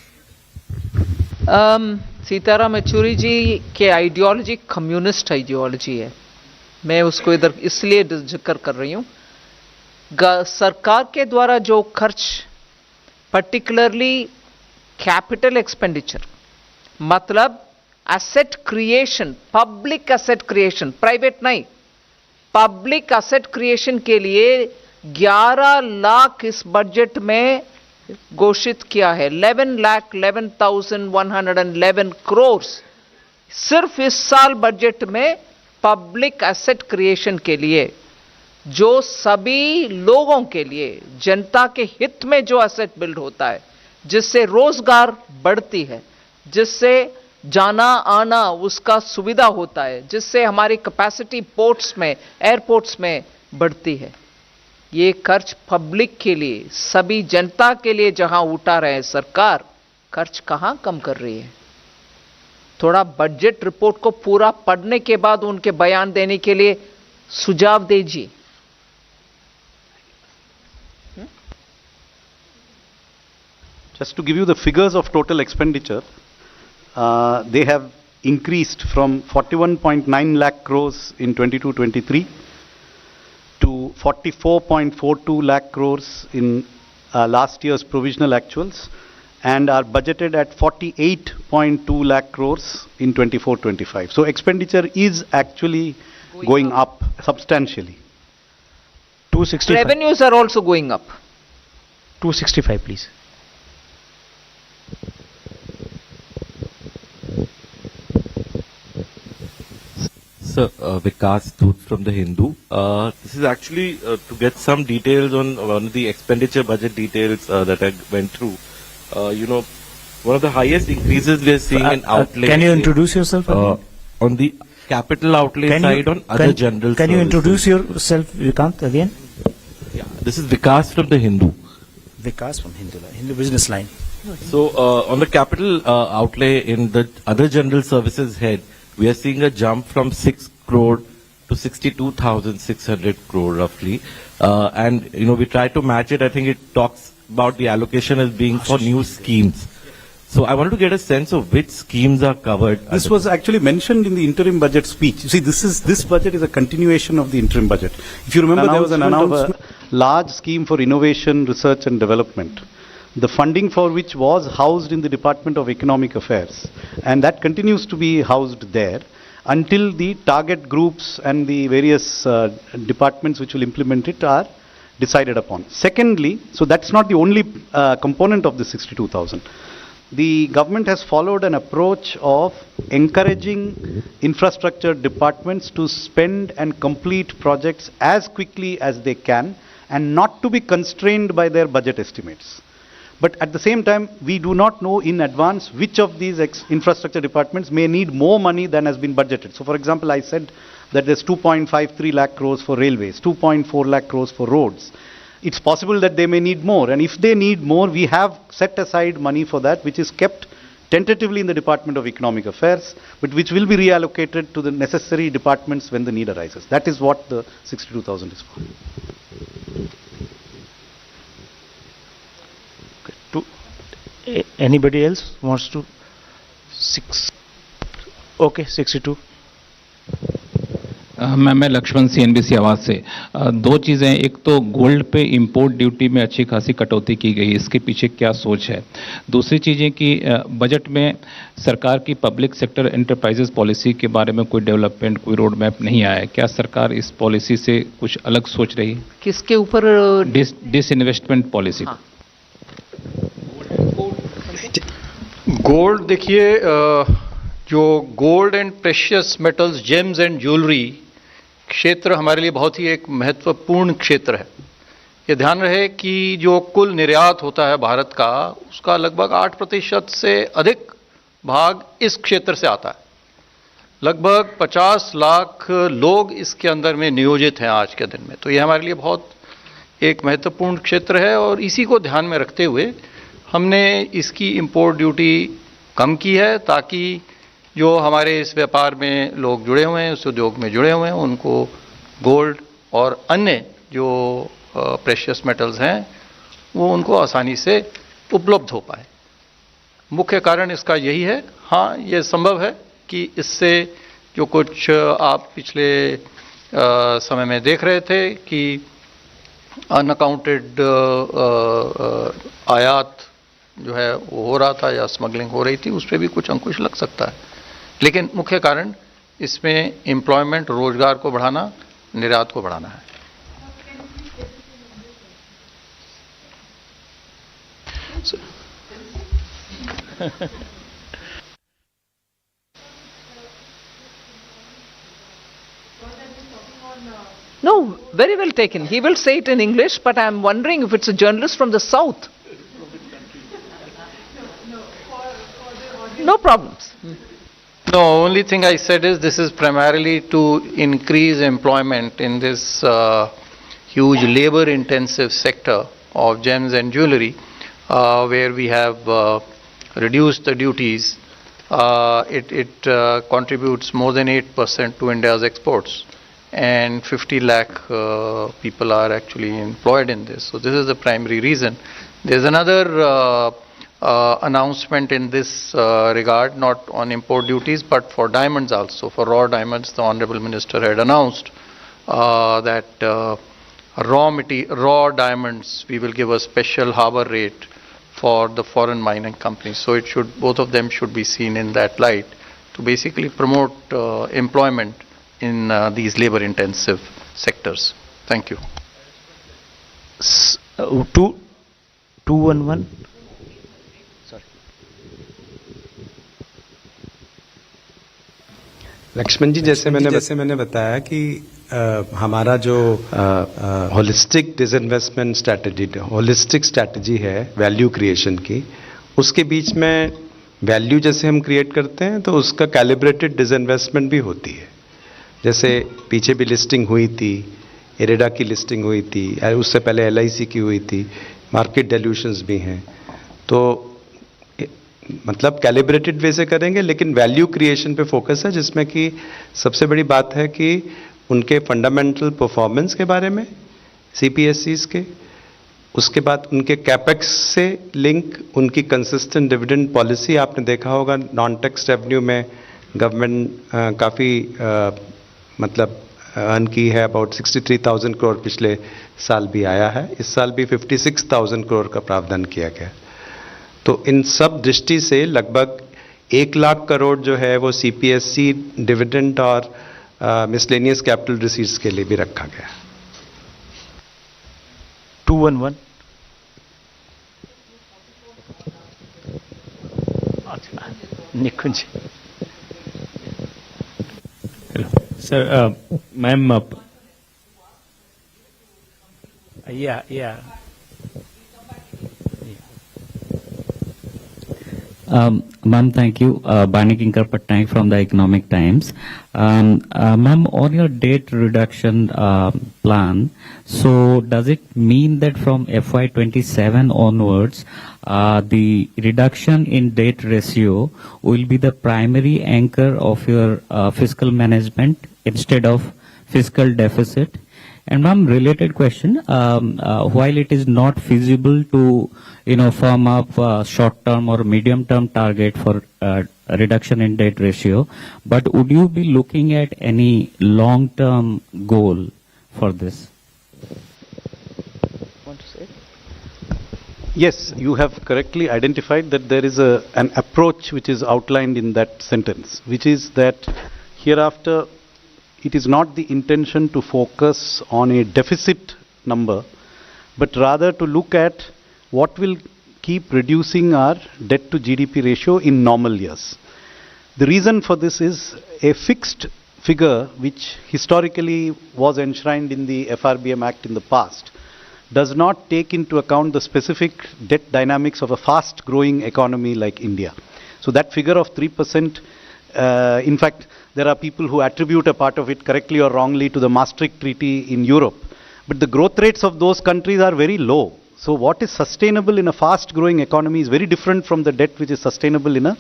है। सीताराम येचुरी जी के आइडियोलॉजी कम्युनिस्ट आइडियोलॉजी है। मैं उसको इधर इसलिए जिक्र कर रही हूँ, सरकार के द्वारा जो खर्च, पर्टिकुलरली कैपिटल एक्सपेंडिचर, मतलब asset creation, public asset creation, private नहीं, पब्लिक एसेट क्रिएशन के लिए 11 लाख इस बजट में घोषित किया है। 11,11,111 करोड़ सिर्फ इस साल बजट में पब्लिक एसेट क्रिएशन के लिए, जो सभी लोगों के लिए, जनता के हित में जो एसेट बिल्ड होता है, जिससे रोजगार बढ़ती है, जिससे जाना आना उसका सुविधा होता है, जिससे हमारी कैपेसिटी पोर्ट्स में, एयरपोर्ट्स में बढ़ती है। ये खर्च पब्लिक के लिए, सभी जनता के लिए जहां उठा रहे हैं सरकार, खर्च कहां कम कर रही है? थोड़ा बजट रिपोर्ट को पूरा पढ़ने के बाद उनके बयान देने के लिए सुझाव दीजिए। Just to give you the figures of total expenditure, they have increased from 41.9 lakh crores in 22-23 to 44.42 lakh crores in last year's provisional actuals, and are budgeted at 48.2 lakh crores in 24-25. So expenditure is actually going up substantially. 265. Revenues are also going up. 265, please. sir. Vikas Dhoot from the Hindu. This is actually to get some details on one of the expenditure budget details that I went through. One of the highest increases we are seeing in outlay. Can you introduce yourself again? On the capital outlay side on other general Can you services. introduce yourself, Vikant, again? Yeah, this is Vikas from the Hindu. Vikas from Hindu Business Line. So on the capital outlay in the other general services head, we are seeing a jump from 6 crore to 62,600 crore roughly. And we try to match it. I think it talks about the allocation as being for new schemes. So I wanted to get a sense of which schemes are covered. This was actually mentioned in the interim budget speech. You see, this budget is a continuation of the interim budget. If you remember, there was an announcement of a large scheme for innovation, research and development, the funding for which was housed in the Department of Economic Affairs. And that continues to be housed there until the target groups and the various departments which will implement it are decided upon. Secondly, so that's not the only component of the 62,000. The government has followed an approach of encouraging infrastructure departments to spend and complete projects as quickly as they can and not to be constrained by their budget estimates. But at the same time, we do not know in advance which of these infrastructure departments may need more money than has been budgeted. So for example, I said that there's 2.53 lakh crores for railways, 2.4 lakh crores for roads. It's possible that they may need more, and if they need more, we have set aside money for that, which is kept tentatively in the Department of Economic Affairs, but which will be reallocated to the necessary departments when the need arises. That is what the 62,000 is for. Anybody else wants to? Okay, 62. मैं Lakshman CNBC आवाज से दो चीज़ें, एक तो gold पे import duty में अच्छी खासी कटौती की गई, इसके पीछे क्या सोच है। दूसरी चीज़ें कि बजट में सरकार की पब्लिक सेक्टर एंटरप्राइजेस पॉलिसी के बारे में कोई डेवलपमेंट, कोई रोड मैप नहीं आया है। क्या सरकार इस पॉलिसी से कुछ अलग सोच रही है? किसके ऊपर? Disinvestment policy. गोल्ड, देखिए, जो gold and precious metals, James and jewellery क्षेत्र हमारे लिए बहुत ही एक महत्वपूर्ण क्षेत्र है। ये ध्यान रहे कि जो कुल निर्यात होता है भारत का, उसका लगभग 8% से अधिक भाग इस क्षेत्र से आता है। लगभग 50 लाख लोग इसके अंदर में नियोजित हैं आज के दिन में। तो ये हमारे लिए बहुत एक महत्वपूर्ण क्षेत्र है और इसी को ध्यान में रखते हुए हमने इसकी इंपोर्ट ड्यूटी कम की है, ताकि जो हमारे इस व्यापार में लोग जुड़े हुए हैं, उस उद्योग में जुड़े हुए हैं, उनको गोल्ड और अन्य जो प्रेशियस मेटल्स हैं वो उनको आसानी से उपलब्ध हो पाए। मुख्य कारण इसका यही है। हाँ, ये संभव है कि इससे जो कुछ आप पिछले समय में देख रहे थे कि अनअकाउंटेड आयात जो है वो हो रहा था या स्मगलिंग हो रही थी, उस पर भी कुछ अंकुश लग सकता है। लेकिन मुख्य कारण इसमें एम्प्लॉयमेंट, रोजगार को बढ़ाना, निर्यात को बढ़ाना है। No, very well taken. He will say it in English, but I am wondering if it's a journalist from the south. No problems. No, only thing I said is this is primarily to increase employment in this huge labor-intensive sector of gems and jewelry, where we have reduced the duties. It contributes more than 8% to India's exports, and 50 lakh people are actually employed in this. So this is the primary reason. There's another announcement in this regard, not on import duties, but for diamonds also. For raw diamonds, the Honorable Minister had announced that raw diamonds, we will give a special harbor rate for the foreign mining companies. So it should, both of them should be seen in that light to basically promote employment in these labor-intensive sectors. Thank you. 211. Lakshman जी, जैसे मैंने बताया कि हमारा जो holistic disinvestment strategy, holistic strategy है value creation की, उसके बीच में वैल्यू जैसे हम क्रिएट करते हैं तो उसका कैलिब्रेटेड डिसइन्वेस्टमेंट भी होती है। जैसे पीछे भी लिस्टिंग हुई थी, इरेडा की लिस्टिंग हुई थी, उससे पहले LIC की हुई थी, मार्केट डेल्यूशंस भी हैं। तो मतलब कैलिब्रेटेड वे से करेंगे, लेकिन वैल्यू क्रिएशन पे फोकस है, जिसमें कि सबसे बड़ी बात है कि उनके फंडामेंटल परफॉर्मेंस के बारे में CPSEs के, उसके बाद उनके कैपेक्स से लिंक, उनकी कंसिस्टेंट डिविडेंड पॉलिसी। आपने देखा होगा नॉन टैक्स रेवेन्यू में गवर्नमेंट काफ़ी मतलब अर्न की है, अबाउट 63,000 करोड़ पिछले साल भी आया है, इस साल भी 56,000 करोड़ का प्रावधान किया गया। तो इन सब दृष्टि से लगभग 1 लाख करोड़ जो है वो CPSE डिविडेंड और मिसलेनियस कैपिटल रिसीट्स के लिए भी रखा गया। 211 Nikunj sir, ma'am yeah. Ma'am, thank you. Bani Kinkar Patnaik from the Economic Times. Ma'am, on your debt reduction plan, so does it mean that from FY27 onwards, the reduction in debt ratio will be the primary anchor of your fiscal management instead of fiscal deficit? And ma'am, related question, while it is not feasible to, firm up short-term or medium-term target for reduction in debt ratio, but would you be looking at any long-term goal for this? Want to say? Yes, you have correctly identified that there is an approach which is outlined in that sentence, which is that hereafter it is not the intention to focus on a deficit number, but rather to look at what will keep reducing our debt to GDP ratio in normal years. The reason for this is a fixed figure which historically was enshrined in the FRBM Act in the past does not take into account the specific debt dynamics of a fast growing economy like India. So that figure of 3%, in fact, there are people who attribute a part of it correctly or wrongly to the Maastricht Treaty in Europe. But the growth rates of those countries are very low. So what is sustainable in a fast growing economy is very different from the debt which is sustainable in a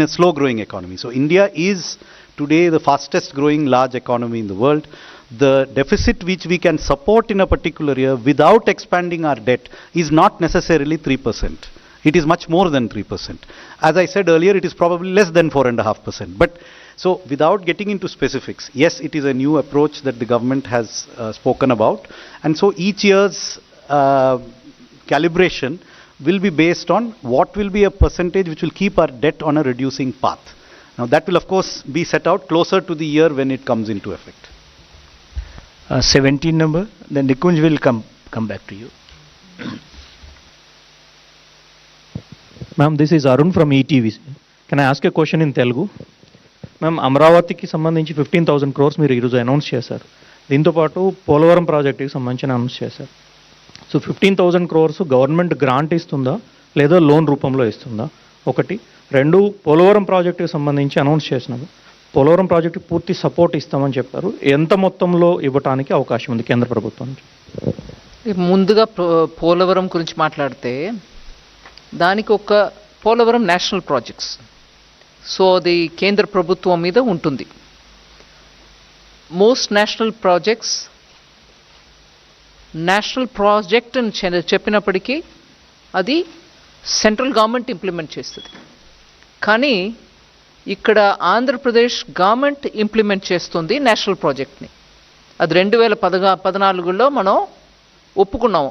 slow growing economy. So India is today the fastest growing large economy in the world. The deficit which we can support in a particular year without expanding our debt is not necessarily 3%. It is much more than 3%. As I said earlier, it is probably less than 4.5%. But so without getting into specifics, yes, it is a new approach that the government has spoken about. And so each year's calibration will be based on what will be a percentage which will keep our debt on a reducing path. Now that will of course be set out closer to the year when it comes into effect. 17 number, then Nikunj will come back to you. Ma'am, this is Arun from ETV. Can I ask a question in Telugu? Ma'am, అమరావతికి సంబంధించి 15,000 crores మీరు ఈరోజు announce చేశారు. దీంతోపాటు పోలవరం ప్రాజెక్టుకి సంబంధించి announce చేశారు. So 15,000 crores government grant ఇస్తుందా లేదా లోన్ రూపంలో ఇస్తుందా? ఒకటి. రెండు, పోలవరం ప్రాజెక్టుకి సంబంధించి అనౌన్స్ చేసినాము. పోలవరం ప్రాజెక్టుకి పూర్తి సపోర్ట్ ఇస్తామని చెప్పారు. ఎంత మొత్తంలో ఇవ్వడానికి అవకాశం ఉంది కేంద్ర ప్రభుత్వం నుంచి? ముందుగా పోలవరం గురించి మాట్లాడితే దానికి ఒక పోలవరం నేషనల్ ప్రాజెక్ట్స్, సో అది కేంద్ర ప్రభుత్వం మీద ఉంటుంది. Most national projects national project అని చెప్పినప్పటికీ అది సెంట్రల్ గవర్నమెంట్ ఇంప్లిమెంట్ చేస్తుంది. కానీ ఇక్కడ ఆంధ్రప్రదేశ్ గవర్నమెంట్ ఇంప్లిమెంట్ చేస్తుంది నేషనల్ ప్రాజెక్ట్ని. అది 2014లో మనం ఒప్పుకున్నాం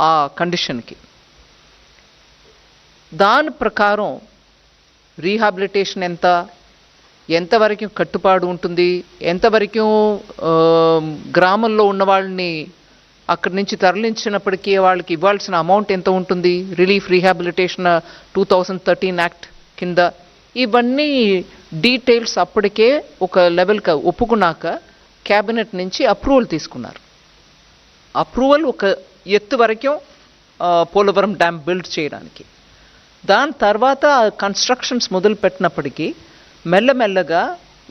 ఆ కండిషన్కి. దాని ప్రకారం రీహాబిలిటేషన్ ఎంతవరకు కట్టుబాటు ఉంటుంది, ఎంతవరకు గ్రామంలో ఉన్న వాళ్ళని అక్కడి నుంచి తరలించినప్పటికీ వాళ్ళకి ఇవ్వాల్సిన అమౌంట్ ఎంత ఉంటుంది, రిలీఫ్ రీహాబిలిటేషన్ 2013 యాక్ట్ కింద ఇవన్నీ డీటెయిల్స్ అప్పటికే ఒక లెవెల్కి ఒప్పుకున్నాక క్యాబినెట్ నుంచి అప్రూవల్ తీసుకున్నారు. అప్రూవల్ ఒక ఎత్తు వరకు పోలవరం డ్యామ్ బిల్డ్ చేయడానికి. దాని తర్వాత కన్స్ట్రక్షన్స్ మొదలు పెట్టినప్పటికీ మెల్లమెల్లగా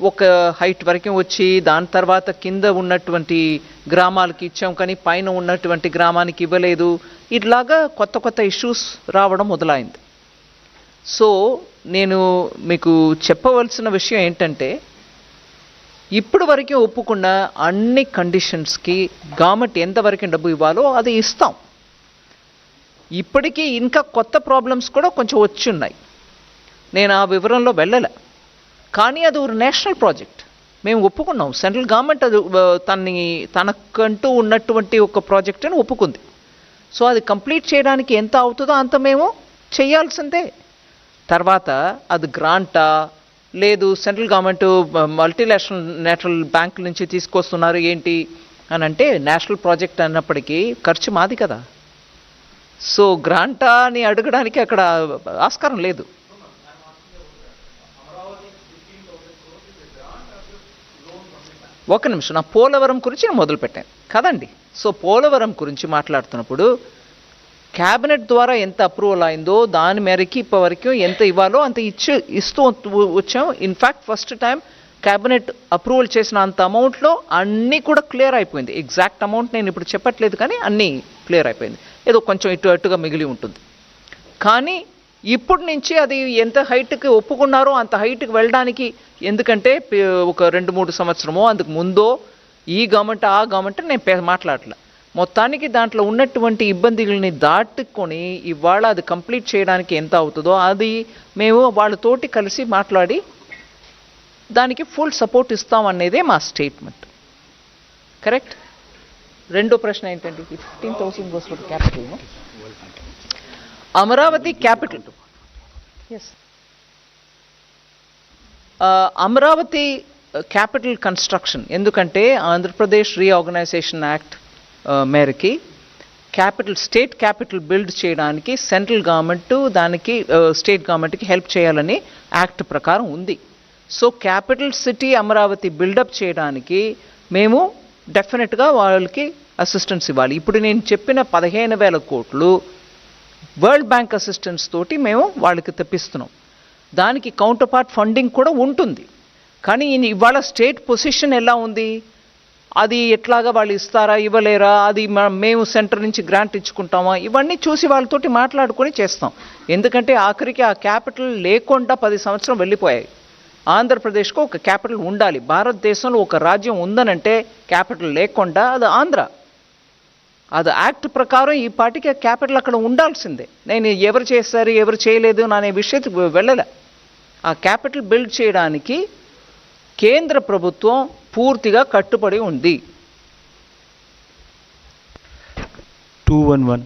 ఒక హైట్ వరకు వచ్చి దాని తర్వాత కింద ఉన్నటువంటి గ్రామాలకి ఇచ్చాం కానీ పైన ఉన్నటువంటి గ్రామానికి ఇవ్వలేదు. ఇట్లాగా కొత్త కొత్త ఇష్యూస్ రావడం మొదలైంది. సో నేను మీకు చెప్పవలసిన విషయం ఏంటంటే, ఇప్పుడు వరకు ఒప్పుకున్న అన్ని కండిషన్స్కి గవర్నమెంట్ ఎంతవరకు డబ్బు ఇవ్వాలో అది ఇస్తాం. ఇప్పటికీ ఇంకా కొత్త ప్రాబ్లమ్స్ కూడా కొంచెం వచ్చి ఉన్నాయి. నేను ఆ వివరంలో వెళ్ళలే. కానీ అది ఒక నేషనల్ ప్రాజెక్ట్, మేము ఒప్పుకున్నాం. సెంట్రల్ గవర్నమెంట్ అది తనకంటూ ఉన్నటువంటి ఒక ప్రాజెక్ట్ అని ఒప్పుకుంది. సో అది కంప్లీట్ చేయడానికి ఎంత అవుతుందో అంత మేము చేయాల్సిందే. తర్వాత అది గ్రాంటా లేదు సెంట్రల్ గవర్నమెంట్ మల్టీనేషనల్ బ్యాంక్ నుంచి తీసుకొస్తున్నారు ఏంటి అని అంటే, నేషనల్ ప్రాజెక్ట్ అన్నప్పటికీ ఖర్చు మాది కదా. సో గ్రాంటా అని అడగడానికి అక్కడ ఆస్కారం లేదు. ఒక నిమిషం, నా పోలవరం గురించి నేను మొదలుపెట్టాను కదండి. సో పోలవరం గురించి మాట్లాడుతున్నప్పుడు క్యాబినెట్ ద్వారా ఎంత అప్రూవల్ అయిందో దాని మేరకి ఇప్పటివరకు ఎంత ఇవ్వాలో అంత ఇస్తూ వచ్చాం. In fact first time cabinet approval చేసిన అంత అమౌంట్లో అన్నీ కూడా క్లియర్ అయిపోయింది. ఎగ్జాక్ట్ అమౌంట్ నేను ఇప్పుడు చెప్పట్లేదు కానీ అన్నీ క్లియర్ అయిపోయింది. ఏదో కొంచెం ఇటు అటుగా మిగిలి ఉంటుంది. కానీ ఇప్పటి నుంచి అది ఎంత హైట్కి ఒప్పుకున్నారో అంత హైట్కి వెళ్ళడానికి, ఎందుకంటే ఒక 2-3 సంవత్సరమో అందుకు ముందో ఈ గవర్నమెంట్ ఆ గవర్నమెంట్ నేను మాట్లాడలే. మొత్తానికి దాంట్లో ఉన్నటువంటి ఇబ్బందుల్ని దాటుకొని ఇవాళ అది కంప్లీట్ చేయడానికి ఎంత అవుతుందో అది మేము వాళ్ళతోటి కలిసి మాట్లాడి దానికి ఫుల్ సపోర్ట్ ఇస్తాం అనేదే మా స్టేట్మెంట్. కరెక్ట్. రెండో ప్రశ్న ఏంటండి? 15,000 goes for capital. Amaravati capital. Yes, Amaravati capital construction, ఎందుకంటే ఆంధ్రప్రదేశ్ రీఆర్గనైజేషన్ యాక్ట్ మేరకి స్టేట్ క్యాపిటల్ బిల్డ్ చేయడానికి సెంట్రల్ గవర్నమెంట్ దానికి స్టేట్ గవర్నమెంట్కి హెల్ప్ చేయాలని యాక్ట్ ప్రకారం ఉంది. So capital city Amaravati build up చేయడానికి మేము డెఫినెట్గా వాళ్ళకి అసిస్టెన్స్ ఇవ్వాలి. ఇప్పుడు నేను చెప్పిన 15,000 కోట్లు వరల్డ్ బ్యాంక్ అసిస్టెన్స్ తోటి మేము వాళ్ళకి తెప్పిస్తున్నాం. దానికి కౌంటర్ పార్ట్ ఫండింగ్ కూడా ఉంటుంది. కానీ ఇవాళ స్టేట్ పొజిషన్ ఎలా ఉంది, అది ఎట్లాగా వాళ్ళు ఇస్తారా ఇవ్వలేరా, అది మేము సెంటర్ నుంచి గ్రాంట్ ఇచ్చుకుంటామా, ఇవన్నీ చూసి వాళ్ళతోటి మాట్లాడుకొని చేస్తాం. ఎందుకంటే ఆఖరికి ఆ క్యాపిటల్ లేకుండా 10 సంవత్సరం వెళ్ళిపోయాయి. ఆంధ్రప్రదేశ్కు ఒక క్యాపిటల్ ఉండాలి. భారతదేశంలో ఒక రాజ్యం ఉందనంటే క్యాపిటల్ లేకుండా అది ఆంధ్ర. అది యాక్ట్ ప్రకారం ఈ పార్టీకి క్యాపిటల్ అక్కడ ఉండాల్సిందే. నేను ఎవరు చేస్తారు ఎవరు చేయలేదు అనే విషయానికి వెళ్ళలే. ఆ క్యాపిటల్ బిల్డ్ చేయడానికి కేంద్ర ప్రభుత్వం పూర్తిగా కట్టుబడి ఉంది. 211.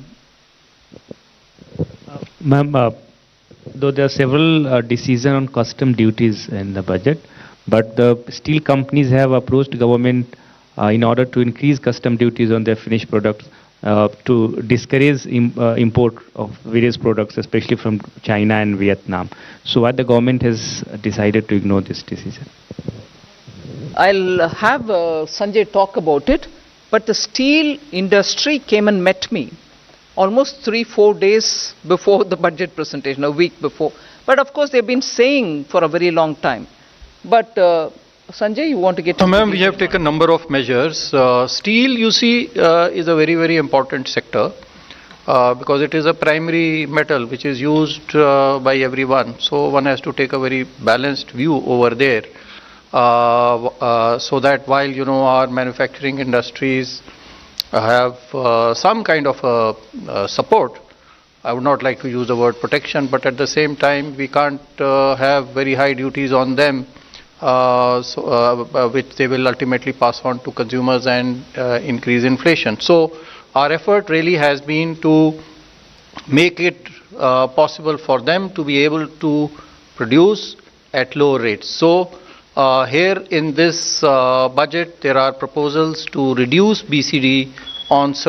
Ma'am, though there are several decisions on custom duties in the budget, but the steel companies have approached government in order to increase custom duties on their finished products to discourage import of various products, especially from China and Vietnam. So why the government has decided to ignore this decision? I'll have Sanjay talk about it, but the steel industry came and met me almost 3-4 days before the budget presentation, a week before. But of course they've been saying for a very long time. But Sanjay, you want to get... Ma'am, we have taken a number of measures. Steel, you see, is a very, very important sector because it is a primary metal which is used by everyone. So one has to take a very balanced view over there. So that while, you know, our manufacturing industries have some kind of support, I would not like to use the word protection, but at the same time we can't have very high duties on them, which they will ultimately pass on to consumers and increase inflation. So our effort really has been to make it possible for them to be able to produce at low rates. So here in this budget there are proposals to reduce BCD on